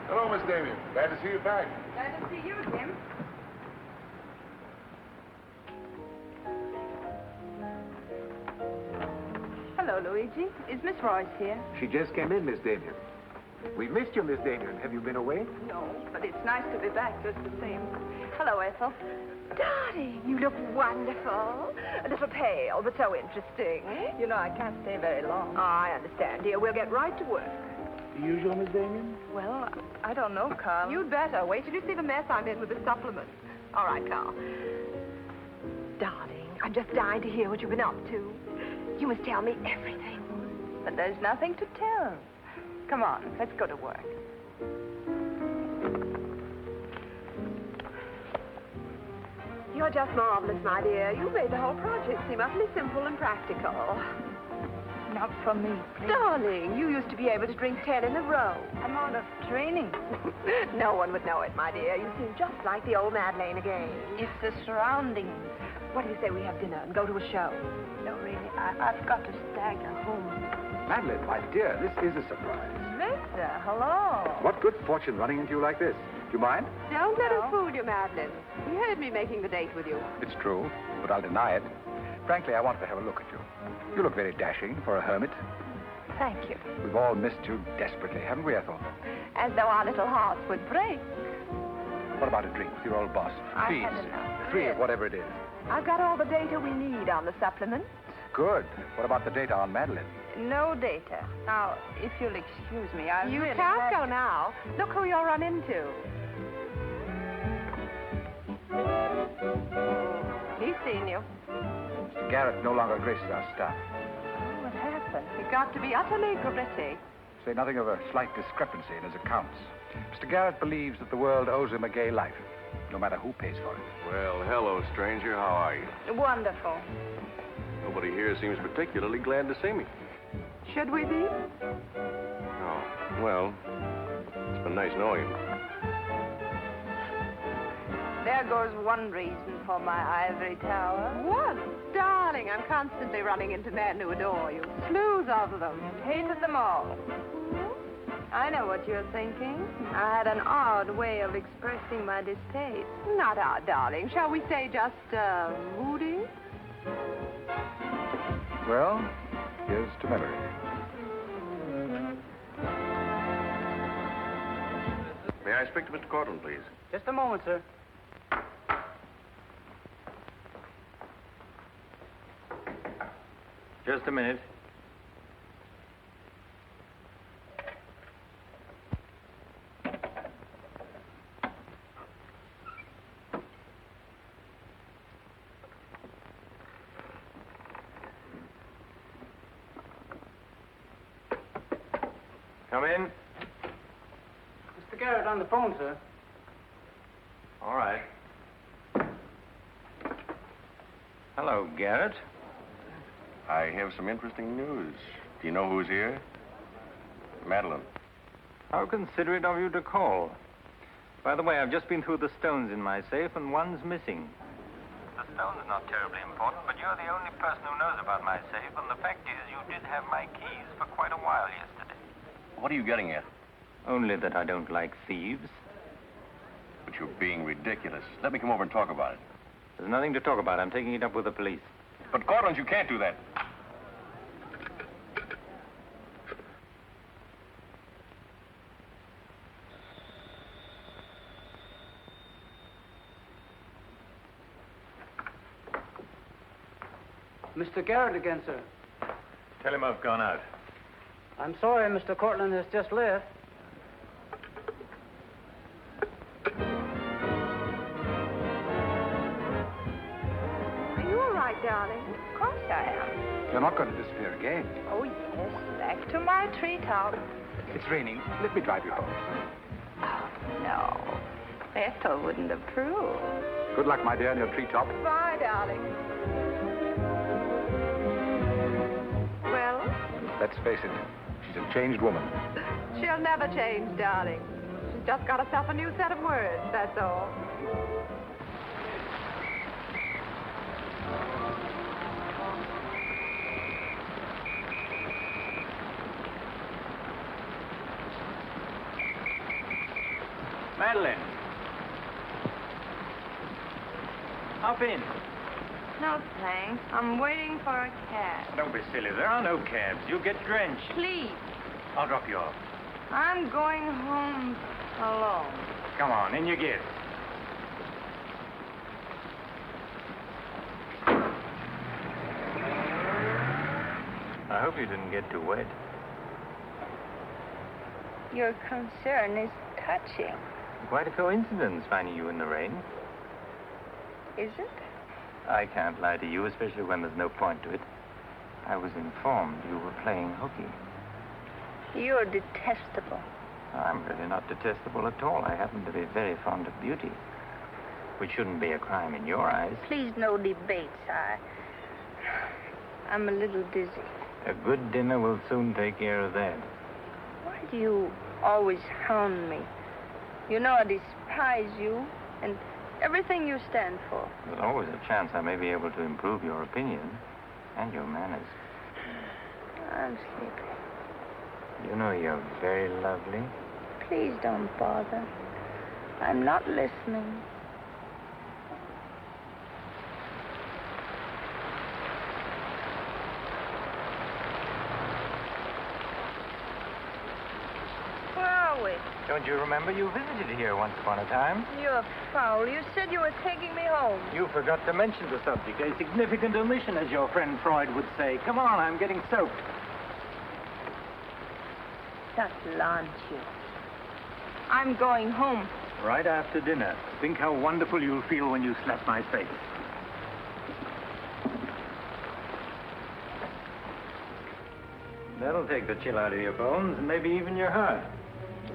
Hello, Miss Damien. Glad to see you back. Glad to see you, Jim. Hello, Luigi. Is Miss Royce here? She just came in, Miss Damien. We missed you, Miss Damien. Have you been away? No, but it's nice to be back just the same. Hello, Ethel. Darling, you look wonderful. A little pale, but so interesting. You know, I can't stay very long. I understand, dear. We'll get right to work. Usual, Miss Damien? Well, I don't know, Carl. You'd better. Wait till you see the mess I'm in with the supplement. All right, Carl. Darling, I'm just dying to hear what you've been up to. You must tell me everything. But there's nothing to tell. Come on, let's go to work. You're just marvelous, my dear. You made the whole project seem utterly simple and practical. Not for me, please. Darling, you used to be able to drink 10 in a row. I'm out of training. No one would know it, my dear. You seem just like the old Madeleine again. It's the surroundings. What do you say we have dinner and go to a show? No, really, I've got to stagger home. Madeline, my dear, this is a surprise. Victor, hello. What good fortune running into you like this? Do you mind? Don't let us fool you, Madeline. He heard me making the date with you. It's true, but I'll deny it. Frankly, I wanted to have a look at you. You look very dashing for a hermit. Thank you. We've all missed you desperately, haven't we, Ethel? As though our little hearts would break. What about a drink with your old boss? I had enough. 3 of whatever it is. I've got all the data we need on the supplement. Good. What about the data on Madeline? No data. Now, if you'll excuse me, I You really can't have go now. Look who you'll run into. He's seen you. Mr. Garrett no longer graces our staff. What happened? He got to be utterly gritty. Say nothing of a slight discrepancy in his accounts. Mr. Garrett believes that the world owes him a gay life, no matter who pays for it. Well, hello, stranger. How are you? Wonderful. Nobody here seems particularly glad to see me. Should we be? Oh, well, it's been nice knowing you. There goes one reason for my ivory tower. What? Darling, I'm constantly running into men who adore you. Slews of them. Hated them all. I know what you're thinking. I had an odd way of expressing my distaste. Not odd, darling. Shall we say just, moody? Well, here's to memory. May I speak to Mr. Courtland, please? Just a moment, sir. Just a minute. Come in. Mr. Garrett on the phone, sir. All right. Hello, Garrett. I have some interesting news. Do you know who's here? Madeline. How considerate of you to call. By the way, I've just been through the stones in my safe, and one's missing. The stone's not terribly important, but you're the only person who knows about my safe, and the fact is you did have my keys for quite a while yesterday. What are you getting at? Only that I don't like thieves. But you're being ridiculous. Let me come over and talk about it. There's nothing to talk about. I'm taking it up with the police. But, Courtland, you can't do that. Mr. Garrett again, sir. Tell him I've gone out. I'm sorry, Mr. Courtland has just left. Are you all right, darling? Of course I am. You're not going to disappear again. Oh, yes. Back to my treetop. It's raining. Let me drive you home. Oh, no. Ethel wouldn't approve. Good luck, my dear, in your treetop. Bye, darling. Well? Let's face it, she's a changed woman. She'll never change, darling. She's just got herself a new set of words, that's all. Madeline. Hop in. No, thanks. I'm waiting for a cab. Don't be silly. There are no cabs. You'll get drenched. Please. I'll drop you off. I'm going home alone. Come on, in you get. I hope you didn't get too wet. Your concern is touching. Quite a coincidence finding you in the rain. Is it? I can't lie to you, especially when there's no point to it. I was informed you were playing hooky. You're detestable. I'm really not detestable at all. I happen to be very fond of beauty, which shouldn't be a crime in your eyes. Please, no debates. I'm a little dizzy. A good dinner will soon take care of that. Why do you always hound me? You know I despise you and everything you stand for. There's always a chance I may be able to improve your opinion and your manners. I'm sleepy. You know you're very lovely. Please don't bother. I'm not listening. Where are we? Don't you remember you visited here once upon a time? You're foul. You said you were taking me home. You forgot to mention the subject. A significant omission, as your friend Freud would say. Come on, I'm getting soaked. That's lunch, you. I'm going home. Right after dinner. Think how wonderful you'll feel when you slap my face. That'll take the chill out of your bones and maybe even your heart.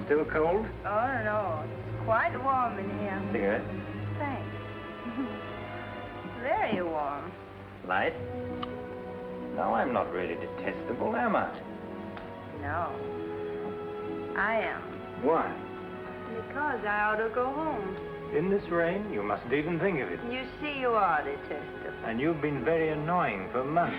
Still cold? Oh, no. It's quite warm in here. Cigarette? Thanks. Very warm. Light? No, I'm not really detestable, am I? No. I am. Why? Because I ought to go home. In this rain? You mustn't even think of it. You see, you are detestable. And you've been very annoying for months.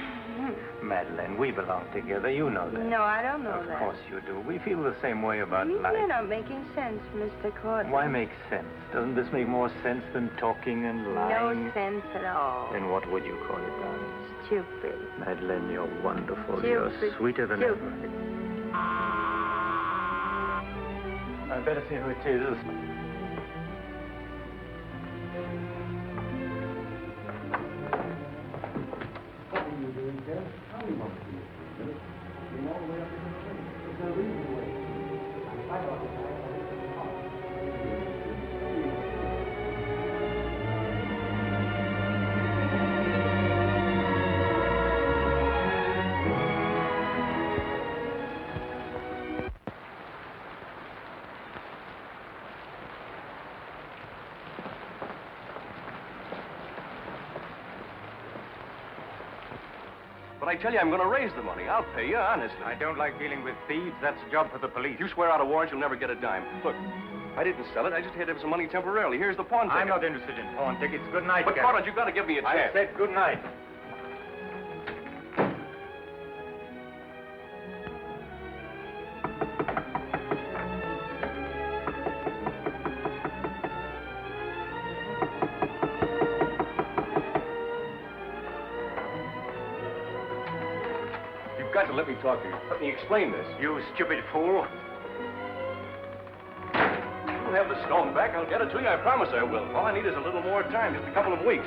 Madeline, we belong together. You know that. No, I don't know that. Of course you do. We feel the same way about life. You're not making sense, Mr. Courtland. Why make sense? Doesn't this make more sense than talking and lying? No sense at all. Then what would you call it, darling? Stupid. Madeline, you're wonderful. Stupid. You're sweeter than ever. Stupid. I'd better see who it is. But I tell you, I'm going to raise the money. I'll pay you, honestly. I don't like dealing with thieves. That's a job for the police. You swear out a warrant, you'll never get a dime. Look, I didn't sell it. I just had to have some money temporarily. Here's the pawn ticket. I'm not interested in pawn tickets. Good night, But, Courtland, you've got to give me a chance. I said good night. You've got to let me talk to you. Let me explain this. You stupid fool. You'll have the stone back. I'll get it to you. I promise I will. All I need is a little more time, just a couple of weeks.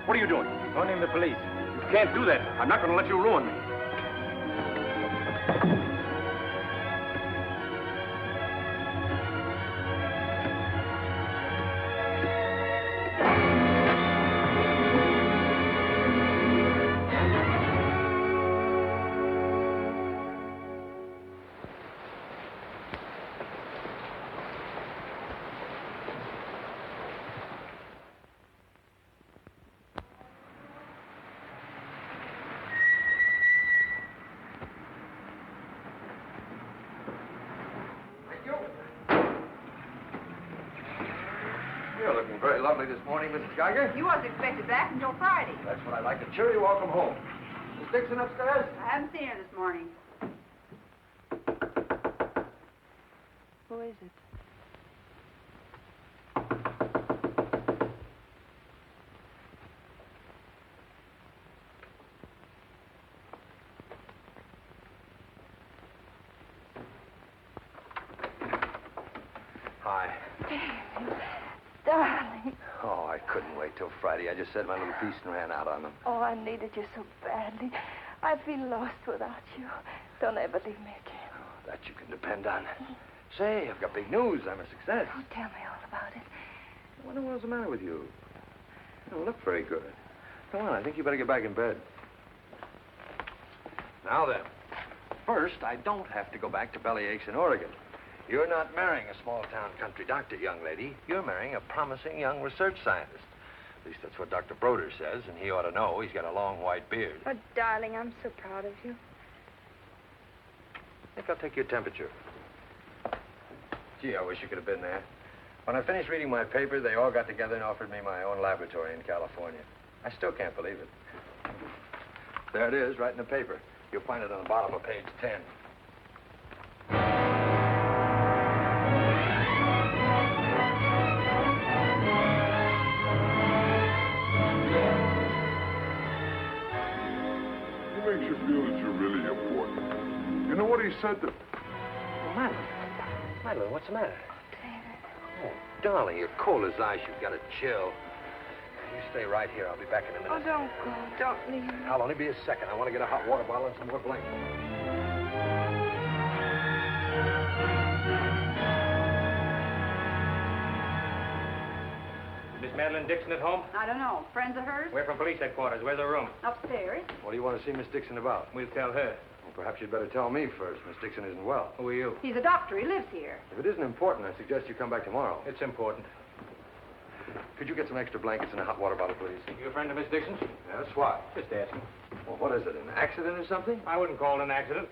What are you doing? Phoning the police. You can't do that. I'm not going to let you ruin me. You're looking very lovely this morning, Mrs. Geiger. You wasn't expected back until Friday. That's what I like. A cheery welcome home. Miss Dixon upstairs? I haven't seen her this morning. Who is it? Hi. Darling. Oh, I couldn't wait till Friday. I just said my little piece and ran out on them. Oh, I needed you so badly. I feel lost without you. Don't ever leave me again. Oh, that you can depend on. Say, I've got big news. I'm a success. Oh, tell me all about it. I wonder what's the matter with you. You don't look very good. Come on, I think you better get back in bed. Now then, first, I don't have to go back to Bellyaches in Oregon. You're not marrying a small-town country doctor, young lady. You're marrying a promising young research scientist. At least that's what Dr. Broder says, and he ought to know. He's got a long white beard. Oh, darling, I'm so proud of you. I think I'll take your temperature. Gee, I wish you could have been there. When I finished reading my paper, they all got together and offered me my own laboratory in California. I still can't believe it. There it is, right in the paper. You'll find it on the bottom of page 10. He makes you feel that you're really important. You know what he said to... Oh, Madeline. Madeline, what's the matter? Oh, darling, you're cold as ice. You've got a chill. You stay right here. I'll be back in a minute. Oh, don't go. Don't leave me. I'll only be a second. I want to get a hot water bottle and some more blankets. Miss Madeline Dixon at home? I don't know. Friends of hers? We're from police headquarters. Where's the room? Upstairs. What do you want to see Miss Dixon about? We'll tell her. Well, perhaps you'd better tell me first. Miss Dixon isn't well. Who are you? He's a doctor. He lives here. If it isn't important, I suggest you come back tomorrow. It's important. Could you get some extra blankets and a hot water bottle, please? You a friend of Miss Dixon's? Yes, what? Just asking. Well, what is it, an accident or something? I wouldn't call it an accident.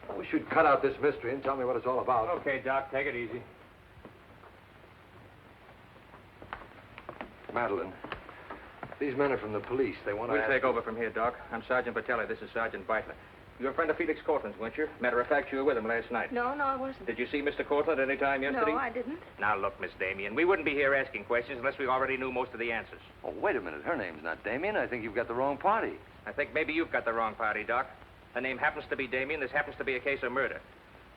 I wish you'd cut out this mystery and tell me what it's all about. Okay, Doc, take it easy. Madeline, these men are from the police. They want to We'll take over from here, Doc. I'm Sergeant Patelli. This is Sergeant Beitler. You're a friend of Felix Courtland's, weren't you? Matter of fact, you were with him last night. No, I wasn't. Did you see Mr. Courtland any time yesterday? No, I didn't. Now, look, Miss Damien, we wouldn't be here asking questions unless we already knew most of the answers. Oh, wait a minute. Her name's not Damien. I think you've got the wrong party. I think maybe you've got the wrong party, Doc. Her name happens to be Damien. This happens to be a case of murder.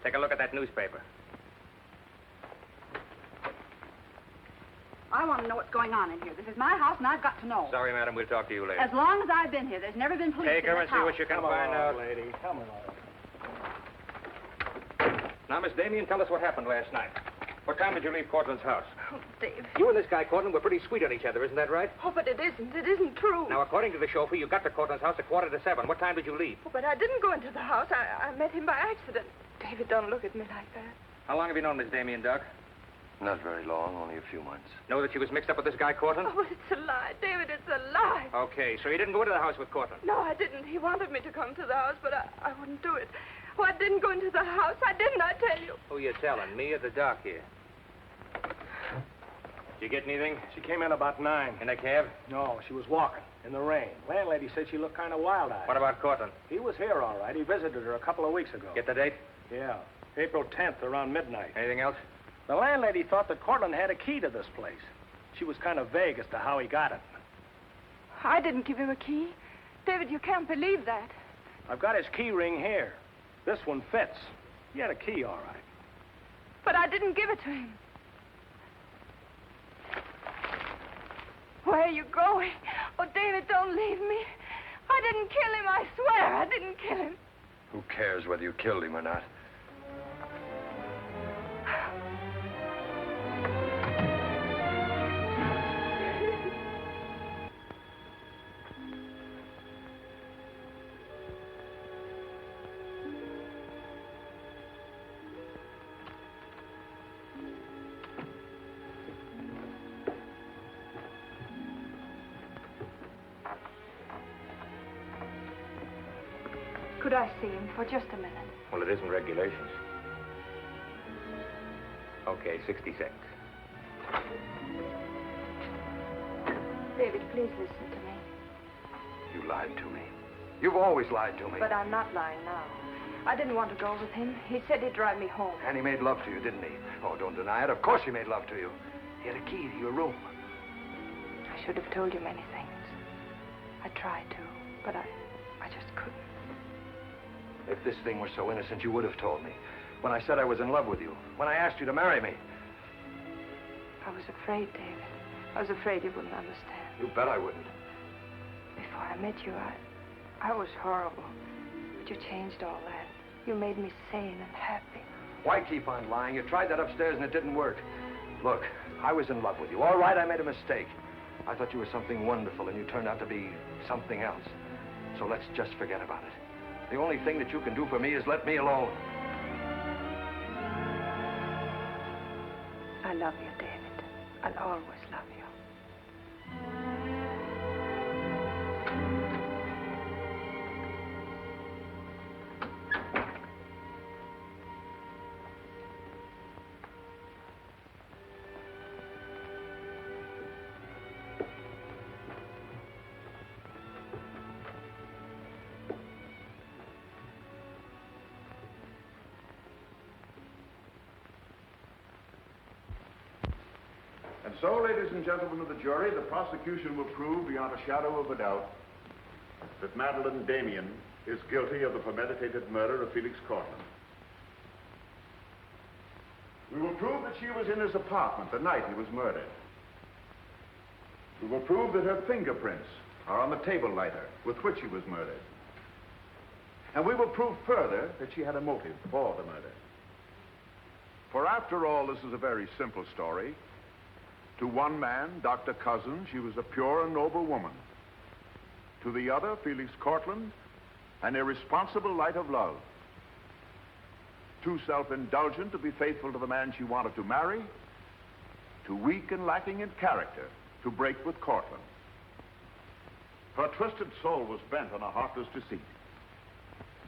Take a look at that newspaper. I want to know what's going on in here. This is my house, and I've got to know. Sorry, madam. We'll talk to you later. As long as I've been here, there's never been police Take in her this and see house. what you can find out. lady. Come on. Now, Miss Damien, tell us what happened last night. What time did you leave Courtland's house? Oh, Dave. You and this guy, Courtland, were pretty sweet on each other, isn't that right? Oh, but it isn't. It isn't true. Now, according to the chauffeur, you got to Courtland's house at 6:45. What time did you leave? Oh, but I didn't go into the house. I met him by accident. David, don't look at me like that. How long have you known Miss Damien, Doc? Not very long, only a few months. Know that she was mixed up with this guy, Courtland? Oh, but it's a lie. David, it's a lie. Okay, so you didn't go into the house with Courtland? No, I didn't. He wanted me to come to the house, but I wouldn't do it. Oh, I didn't go into the house. I didn't, I tell you. Who you telling, me or the doc here? Did you get anything? She came in about 9. In a cab? No, she was walking in the rain. Landlady said she looked kind of wild-eyed. What about Courtland? He was here, all right. He visited her a couple of weeks ago. Get the date? Yeah, April 10th, around midnight. Anything else? The landlady thought that Courtland had a key to this place. She was kind of vague as to how he got it. I didn't give him a key. David, you can't believe that. I've got his key ring here. This one fits. He had a key, all right. But I didn't give it to him. Where are you going? Oh, David, don't leave me. I didn't kill him, I swear. I didn't kill him. Who cares whether you killed him or not? Could I see him for just a minute? Well, it isn't regulations. Okay, 60 seconds. David, please listen to me. You lied to me. You've always lied to me. But I'm not lying now. I didn't want to go with him. He said he'd drive me home. And he made love to you, didn't he? Oh, don't deny it. Of course he made love to you. He had a key to your room. I should have told you many things. I tried to, but I just couldn't. If this thing were so innocent, you would have told me. When I said I was in love with you. When I asked you to marry me. I was afraid, David. I was afraid you wouldn't understand. You bet I wouldn't. Before I met you, I was horrible. But you changed all that. You made me sane and happy. Why keep on lying? You tried that upstairs and it didn't work. Look, I was in love with you. All right, I made a mistake. I thought you were something wonderful, and you turned out to be something else. So let's just forget about it. The only thing that you can do for me is let me alone. I love you, David. I'll always love you. And so, ladies and gentlemen of the jury, the prosecution will prove beyond a shadow of a doubt that Madeleine Damien is guilty of the premeditated murder of Felix Courtland. We will prove that she was in his apartment the night he was murdered. We will prove that her fingerprints are on the table lighter with which he was murdered. And we will prove further that she had a motive for the murder. For after all, this is a very simple story. To one man, Dr. Cousins, she was a pure and noble woman. To the other, Felix Courtland, an irresponsible light of love. Too self-indulgent to be faithful to the man she wanted to marry. Too weak and lacking in character to break with Courtland. Her twisted soul was bent on a heartless deceit.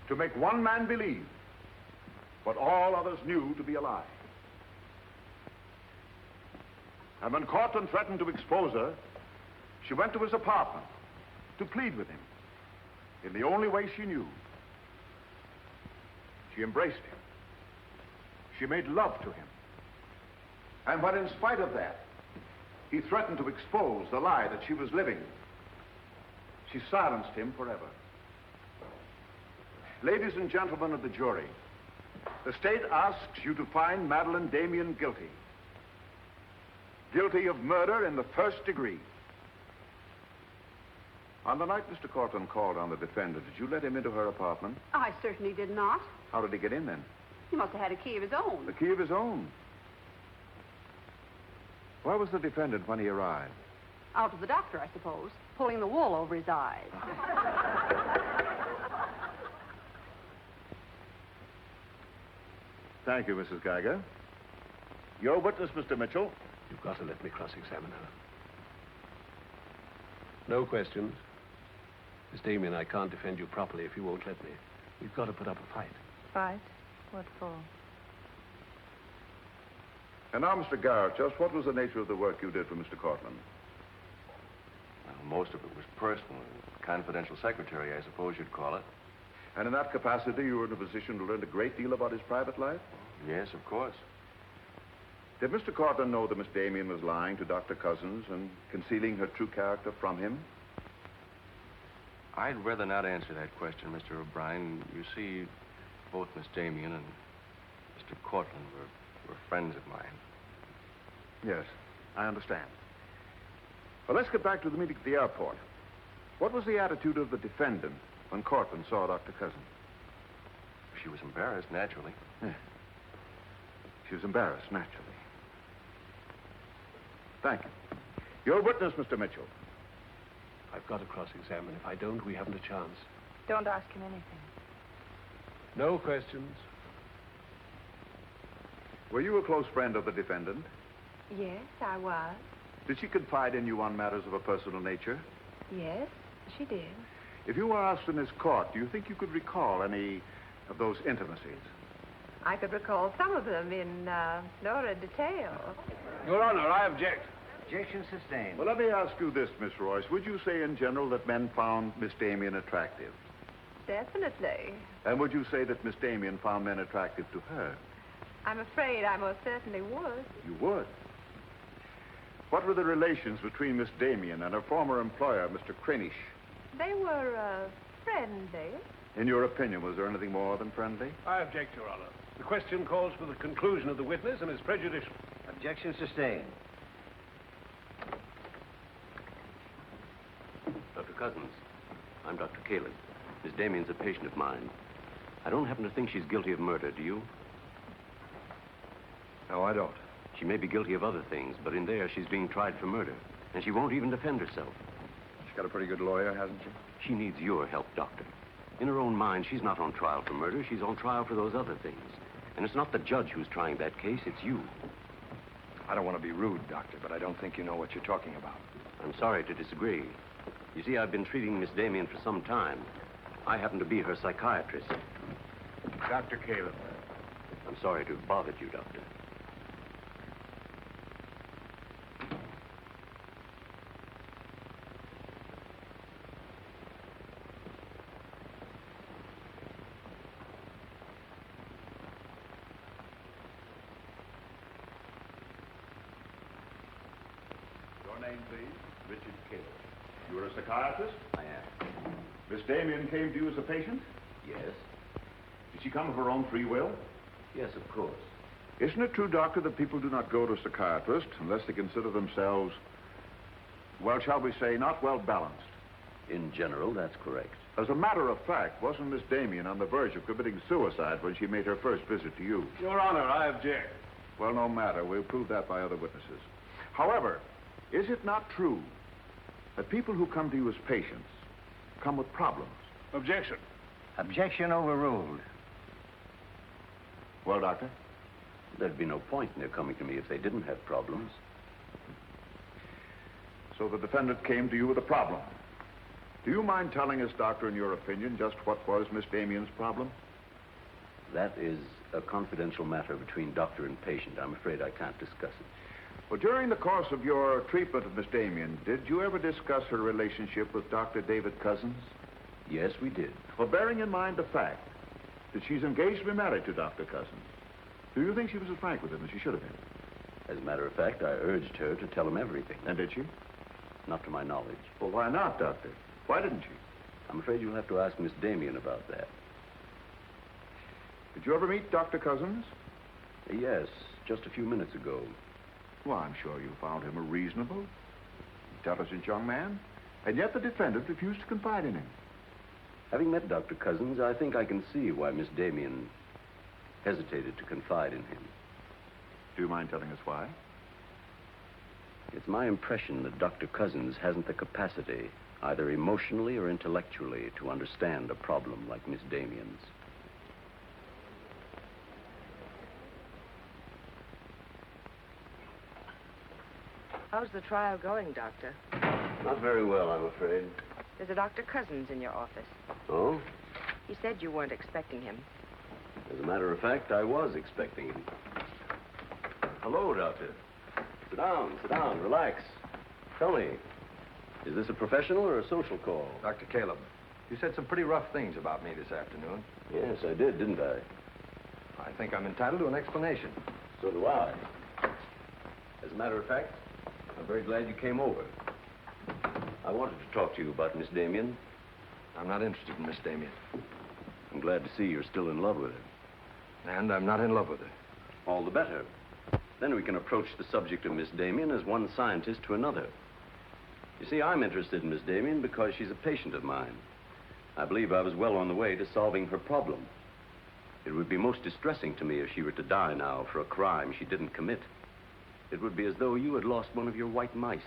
To make one man believe what all others knew to be a lie. And when Courtland threatened to expose her, she went to his apartment to plead with him in the only way she knew. She embraced him. She made love to him. And when, in spite of that, he threatened to expose the lie that she was living, she silenced him forever. Ladies and gentlemen of the jury, the state asks you to find Madeleine Damien guilty. Guilty of murder in the first degree. On the night Mr. Courtland called on the defendant, did you let him into her apartment? I certainly did not. How did he get in then? He must have had a key of his own. The key of his own? Where was the defendant when he arrived? Out with the doctor, I suppose, pulling the wool over his eyes. Thank you, Mrs. Geiger. Your witness, Mr. Mitchell. You've got to let me cross-examine her. No questions. Miss Damien, I can't defend you properly if you won't let me. We've got to put up a fight. Fight? What for? And now, Mr. Garrett, just what was the nature of the work you did for Mr. Courtland? Well, most of it was personal. Confidential secretary, I suppose you'd call it. And in that capacity, you were in a position to learn a great deal about his private life? Yes, of course. Did Mr. Courtland know that Miss Damien was lying to Dr. Cousins and concealing her true character from him? I'd rather not answer that question, Mr. O'Brien. You see, both Miss Damien and Mr. Courtland were friends of mine. Yes, I understand. Well, let's get back to the meeting at the airport. What was the attitude of the defendant when Courtland saw Dr. Cousins? She was embarrassed, naturally. Yeah. She was embarrassed, naturally. Thank you. Your witness, Mr. Mitchell. I've got to cross-examine. If I don't, we haven't a chance. Don't ask him anything. No questions. Were you a close friend of the defendant? Yes, I was. Did she confide in you on matters of a personal nature? Yes, she did. If you were asked in this court, do you think you could recall any of those intimacies? I could recall some of them in lurid detail. Your Honor, I object. Objection sustained. Well, let me ask you this, Miss Royce. Would you say in general that men found Miss Damien attractive? Definitely. And would you say that Miss Damien found men attractive to her? I'm afraid I most certainly would. You would? What were the relations between Miss Damien and her former employer, Mr. Cranish? They were friendly. In your opinion, was there anything more than friendly? I object, Your Honor. The question calls for the conclusion of the witness and is prejudicial. Objection sustained. Dr. Cousins, I'm Dr. Caleb. Miss Damien's a patient of mine. I don't happen to think she's guilty of murder, do you? No, I don't. She may be guilty of other things, but in there she's being tried for murder. And she won't even defend herself. She's got a pretty good lawyer, hasn't she? She needs your help, Doctor. In her own mind, she's not on trial for murder. She's on trial for those other things. And it's not the judge who's trying that case, it's you. I don't want to be rude, Doctor, but I don't think you know what you're talking about. I'm sorry to disagree. You see, I've been treating Miss Damien for some time. I happen to be her psychiatrist. Dr. Caleb. I'm sorry to have bothered you, Doctor. Your name, please? Richard Caleb. You're a psychiatrist? I am. Miss Damien came to you as a patient? Yes? Did she come of her own free will? Yes, of course. Isn't it true, Doctor, that people do not go to a psychiatrist unless they consider themselves, well, shall we say, not well balanced? In general, that's correct. As a matter of fact, wasn't Miss Damien on the verge of committing suicide when she made her first visit to you? Your Honor, I object. Well, no matter. We'll prove that by other witnesses. However, is it not true that people who come to you as patients come with problems? Objection. Objection overruled. Well, Doctor? There'd be no point in their coming to me if they didn't have problems. So the defendant came to you with a problem. Do you mind telling us, Doctor, in your opinion, just what was Miss Damien's problem? That is a confidential matter between doctor and patient. I'm afraid I can't discuss it. Well, during the course of your treatment of Miss Damien, did you ever discuss her relationship with Dr. David Cousins? Yes, we did. Well, bearing in mind the fact that she's engaged to be married to Dr. Cousins, do you think she was as frank with him as she should have been? As a matter of fact, I urged her to tell him everything. And did she? Not to my knowledge. Well, why not, Doctor? Why didn't she? I'm afraid you'll have to ask Miss Damien about that. Did you ever meet Dr. Cousins? Yes, just a few minutes ago. Well, I'm sure you found him a reasonable, intelligent young man, and yet the defendant refused to confide in him. Having met Dr. Cousins, I think I can see why Miss Damien hesitated to confide in him. Do you mind telling us why? It's my impression that Dr. Cousins hasn't the capacity, either emotionally or intellectually, to understand a problem like Miss Damien's. How's the trial going, Doctor? Not very well, I'm afraid. There's a Dr. Cousins in your office. Oh? He said you weren't expecting him. As a matter of fact, I was expecting him. Hello, Doctor. Sit down, relax. Tell me, is this a professional or a social call? Dr. Caleb, you said some pretty rough things about me this afternoon. Yes, I did, didn't I? I think I'm entitled to an explanation. So do I. As a matter of fact, I'm very glad you came over. I wanted to talk to you about Miss Damien. I'm not interested in Miss Damien. I'm glad to see you're still in love with her. And I'm not in love with her. All the better. Then we can approach the subject of Miss Damien as one scientist to another. You see, I'm interested in Miss Damien because she's a patient of mine. I believe I was well on the way to solving her problem. It would be most distressing to me if she were to die now for a crime she didn't commit. It would be as though you had lost one of your white mice,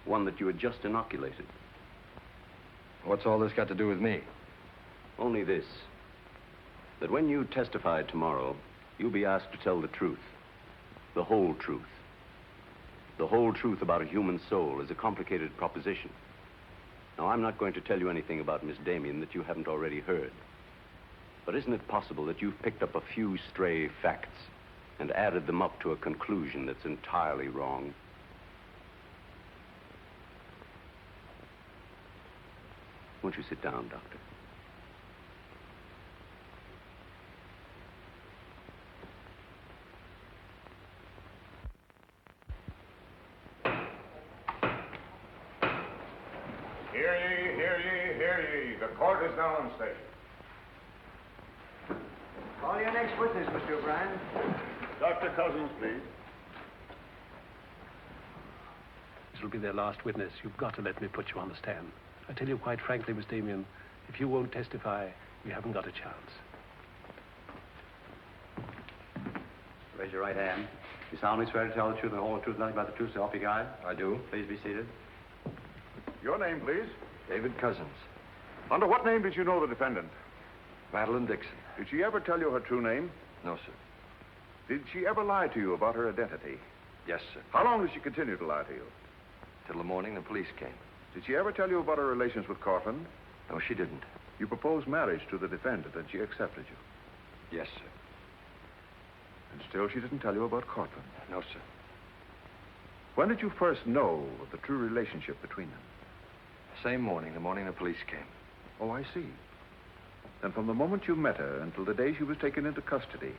one that you had just inoculated. What's all this got to do with me? Only this, that when you testify tomorrow, you'll be asked to tell the truth. The whole truth. The whole truth about a human soul is a complicated proposition. Now, I'm not going to tell you anything about Miss Damien that you haven't already heard. But isn't it possible that you've picked up a few stray facts and added them up to a conclusion that's entirely wrong? Won't you sit down, Doctor? Hear ye, hear ye, hear ye. The court is now in session. Call your next witness, Mr. O'Brien. Dr. Cousins, please. This will be their last witness. You've got to let me put you on the stand. I tell you quite frankly, Miss Damien, if you won't testify, you haven't got a chance. Raise your right hand. You solemnly swear to tell the truth and the whole truth, nothing but the truth, so help you God? I do. Please be seated. Your name, please? David Cousins. Under what name did you know the defendant? Madeline Dixon. Did she ever tell you her true name? No, sir. Did she ever lie to you about her identity? Yes, sir. How long did she continue to lie to you? Till the morning the police came. Did she ever tell you about her relations with Courtland? No, she didn't. You proposed marriage to the defendant, and she accepted you. Yes, sir. And still she didn't tell you about Courtland? No, sir. When did you first know of the true relationship between them? Same morning, the morning the police came. Oh, I see. Then from the moment you met her until the day she was taken into custody,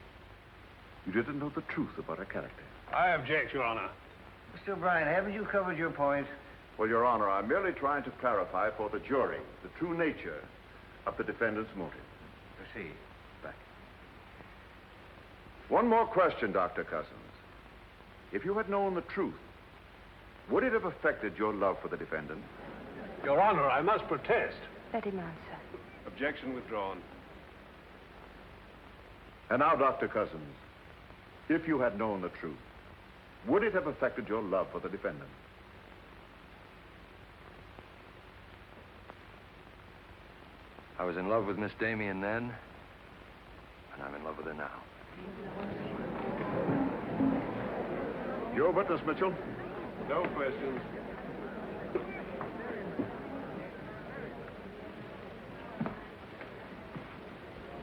you didn't know the truth about her character. I object, Your Honor. Mr. O'Brien, haven't you covered your point? Well, Your Honor, I'm merely trying to clarify for the jury the true nature of the defendant's motive. Proceed. Back. One more question, Dr. Cousins. If you had known the truth, would it have affected your love for the defendant? Your Honor, I must protest. Let him answer. Objection withdrawn. And now, Dr. Cousins, if you had known the truth, would it have affected your love for the defendant? I was in love with Miss Damien then, and I'm in love with her now. Your witness, Mitchell? No questions.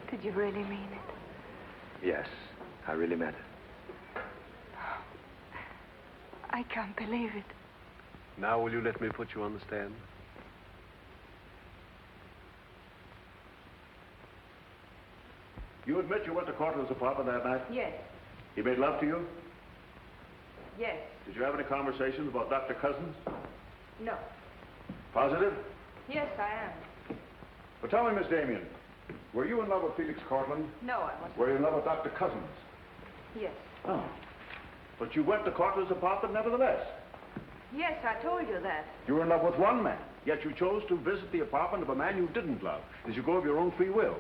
Did you really mean it? Yes, I really meant it. I can't believe it. Now will you let me put you on the stand? You admit you went to Courtland's apartment that night? Yes. He made love to you? Yes. Did you have any conversations about Dr. Cousins? No. Positive? Yes, I am. But tell me, Miss Damien, were you in love with Felix Courtland? No, I wasn't. Were you in love with Dr. Cousins? Yes. Oh. But you went to Courtland's apartment nevertheless. Yes, I told you that. You were in love with one man, yet you chose to visit the apartment of a man you didn't love. Did you go of your own free will?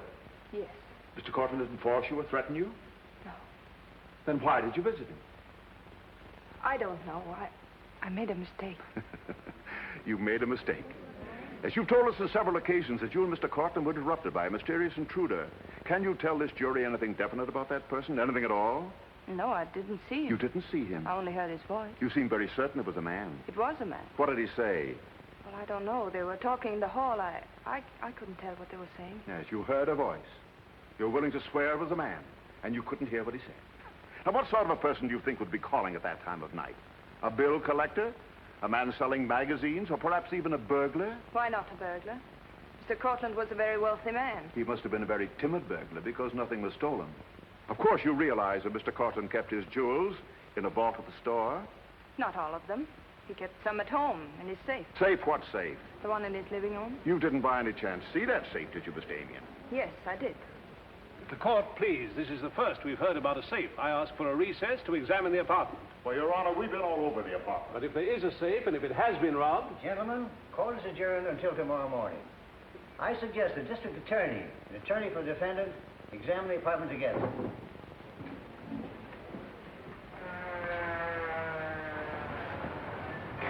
Yes. Mr. Courtland didn't force you or threaten you? No. Then why did you visit him? I don't know. I made a mistake. You made a mistake. As you've told us on several occasions that you and Mr. Courtland were interrupted by a mysterious intruder. Can you tell this jury anything definite about that person? Anything at all? No, I didn't see him. You didn't see him? I only heard his voice. You seem very certain it was a man. It was a man. What did he say? Well, I don't know. They were talking in the hall. I couldn't tell what they were saying. Yes, you heard a voice. You're willing to swear it was a man, and you couldn't hear what he said. Now, what sort of a person do you think would be calling at that time of night? A bill collector? A man selling magazines? Or perhaps even a burglar? Why not a burglar? Mr. Courtland was a very wealthy man. He must have been a very timid burglar because nothing was stolen. Of course, you realize that Mr. Courtland kept his jewels in a vault at the store? Not all of them. He kept some at home in his safe. Safe? What safe? The one in his living room? You didn't by any chance see that safe, did you, Miss Damien? Yes, I did. The court, please. This is the first we've heard about a safe. I ask for a recess to examine the apartment. Well, Your Honor, we've been all over the apartment. But if there is a safe, and if it has been robbed... Gentlemen, court is adjourned until tomorrow morning. I suggest the district attorney, the attorney for the defendant, examine the apartment together.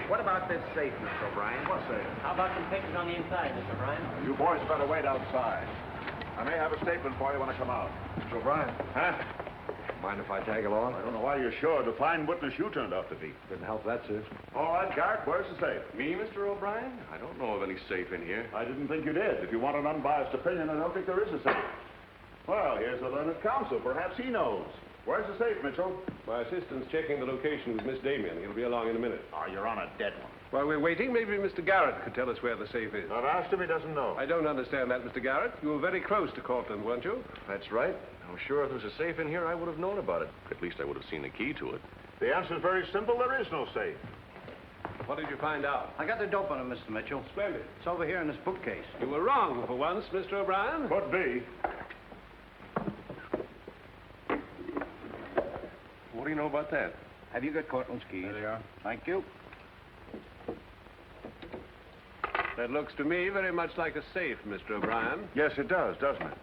What about this safe, Mr. O'Brien? What safe? How about some pictures on the inside, Mr. O'Brien? You boys better wait outside. I may have a statement for you when I come out. Mr. O'Brien. Huh? Mind if I tag along? I don't know why you're sure. The fine witness you turned out to be. Couldn't help that, sir. All right, Garrett, where's the safe? Me, Mr. O'Brien? I don't know of any safe in here. I didn't think you did. If you want an unbiased opinion, I don't think there is a safe. Well, here's the learned counsel. Perhaps he knows. Where's the safe, Mitchell? My assistant's checking the location with Miss Damien. He'll be along in a minute. Oh, you're on a dead one. While we're waiting, maybe Mr. Garrett could tell us where the safe is. I've asked him, he doesn't know. I don't understand that, Mr. Garrett. You were very close to Courtland, weren't you? That's right. I'm sure if there was a safe in here, I would have known about it. At least I would have seen the key to it. The answer's very simple. There is no safe. What did you find out? I got the dope on him, Mr. Mitchell. Splendid. It's over here in this bookcase. You were wrong for once, Mr. O'Brien. Could be. What do you know about that? Have you got Courtland's keys? There they are. Thank you. That looks to me very much like a safe, Mr. O'Brien. Yes, it does, doesn't it?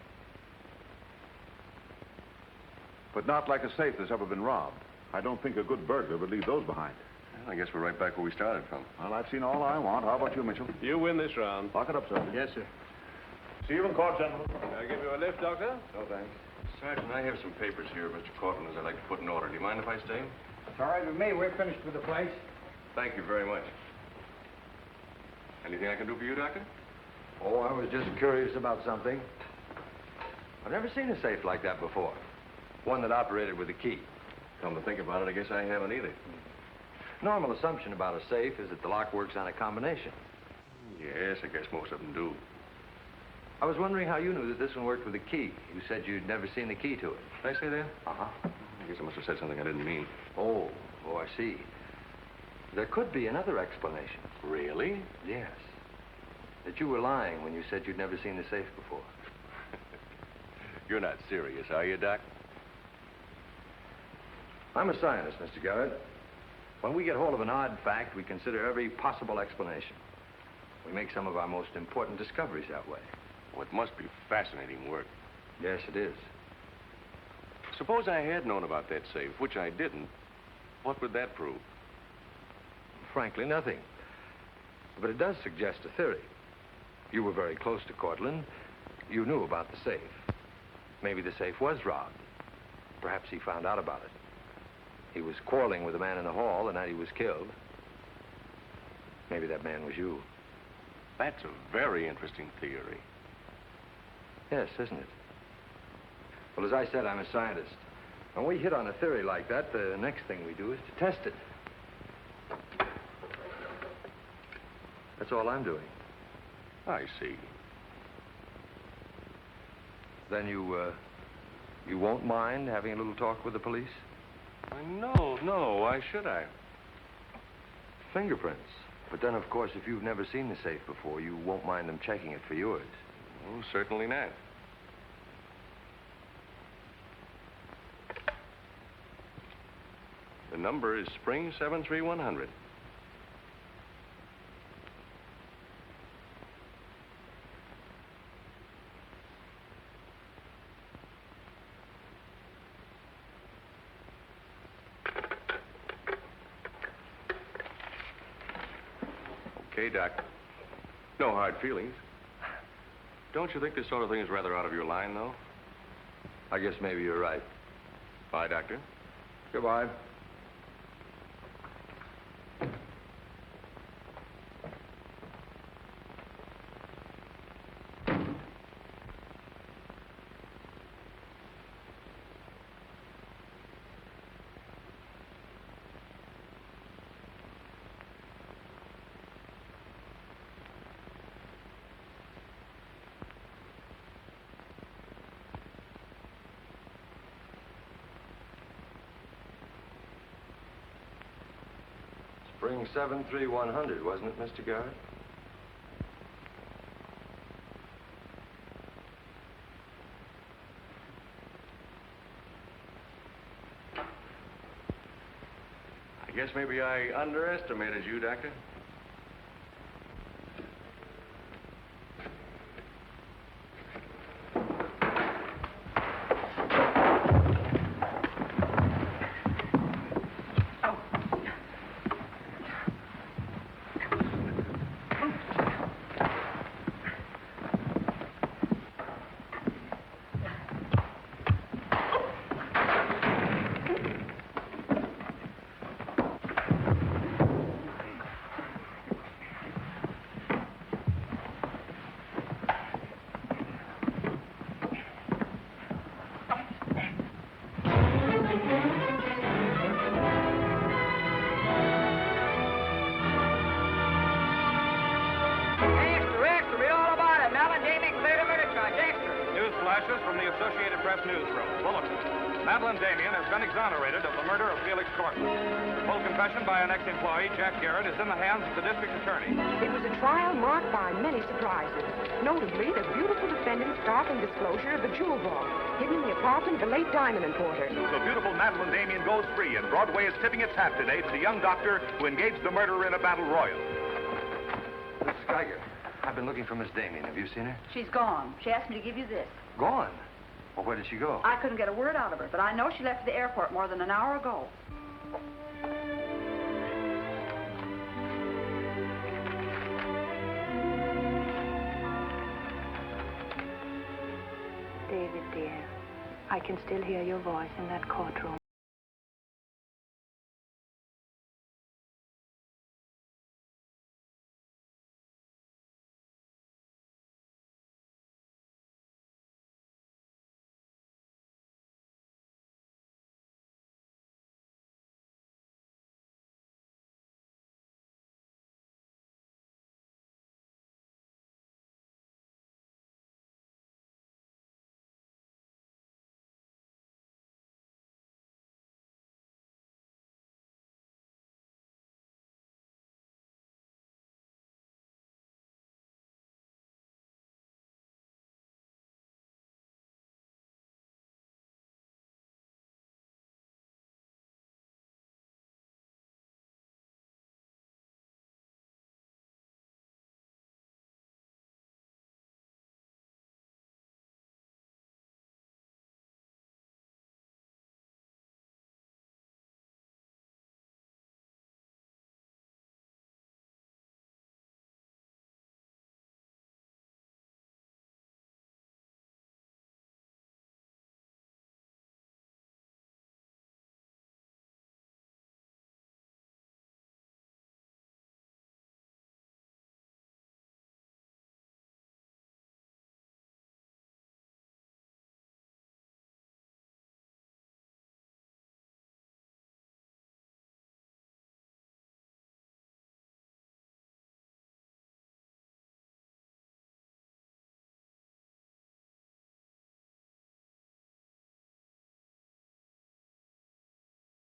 But not like a safe that's ever been robbed. I don't think a good burglar would leave those behind. Well, I guess we're right back where we started from. Well, I've seen all I want. How about you, Mitchell? You win this round. Lock it up, sir. Yes, sir. See you in court, gentlemen. I'll give you a lift, Doctor. No, thanks. Sergeant, I have some papers here, Mr. Courtland, I'd like to put in order. Do you mind if I stay? It's all right with me. We're finished with the place. Thank you very much. Anything I can do for you, Doctor? Oh, I was just curious about something. I've never seen a safe like that before. One that operated with a key. Come to think about it, I guess I haven't either. Normal assumption about a safe is that the lock works on a combination. Yes, I guess most of them do. I was wondering how you knew that this one worked with a key. You said you'd never seen the key to it. Did I say that? Uh-huh. I guess I must have said something I didn't mean. Oh, I see. There could be another explanation. Really? Yes. That you were lying when you said you'd never seen the safe before. You're not serious, are you, Doc? I'm a scientist, Mr. Garrett. When we get hold of an odd fact, we consider every possible explanation. We make some of our most important discoveries that way. Well, it must be fascinating work. Yes, it is. Suppose I had known about that safe, which I didn't. What would that prove? Frankly, nothing. But it does suggest a theory. You were very close to Courtland. You knew about the safe. Maybe the safe was robbed. Perhaps he found out about it. He was quarreling with a man in the hall the night he was killed. Maybe that man was you. That's a very interesting theory. Yes, isn't it? Well, as I said, I'm a scientist. When we hit on a theory like that, the next thing we do is to test it. That's all I'm doing. I see. Then you won't mind having a little talk with the police? No, why should I? Fingerprints. But then, of course, if you've never seen the safe before, you won't mind them checking it for yours. Oh, certainly not. The number is Spring 73100. Okay, Doc. No hard feelings. Don't you think this sort of thing is rather out of your line, though? I guess maybe you're right. Bye, Doctor. Goodbye. Spring 73100, wasn't it, Mr. Garrett? I guess maybe I underestimated you, Doctor. From the Associated Press newsroom. Bulletin. Madeleine Damien has been exonerated of the murder of Felix Courtland. The full confession by an ex-employee, Jack Garrett, is in the hands of the district attorney. It was a trial marked by many surprises. Notably, the beautiful defendant's startling disclosure of the jewel vault hidden in the apartment of the late diamond importer. The beautiful Madeleine Damien goes free, and Broadway is tipping its hat today to the young doctor who engaged the murderer in a battle royal. This is Geiger. I've been looking for Miss Damien. Have you seen her? She's gone. She asked me to give you this. Gone? Well, where did she go? I couldn't get a word out of her, but I know she left the airport more than an hour ago. David, dear, I can still hear your voice in that courtroom.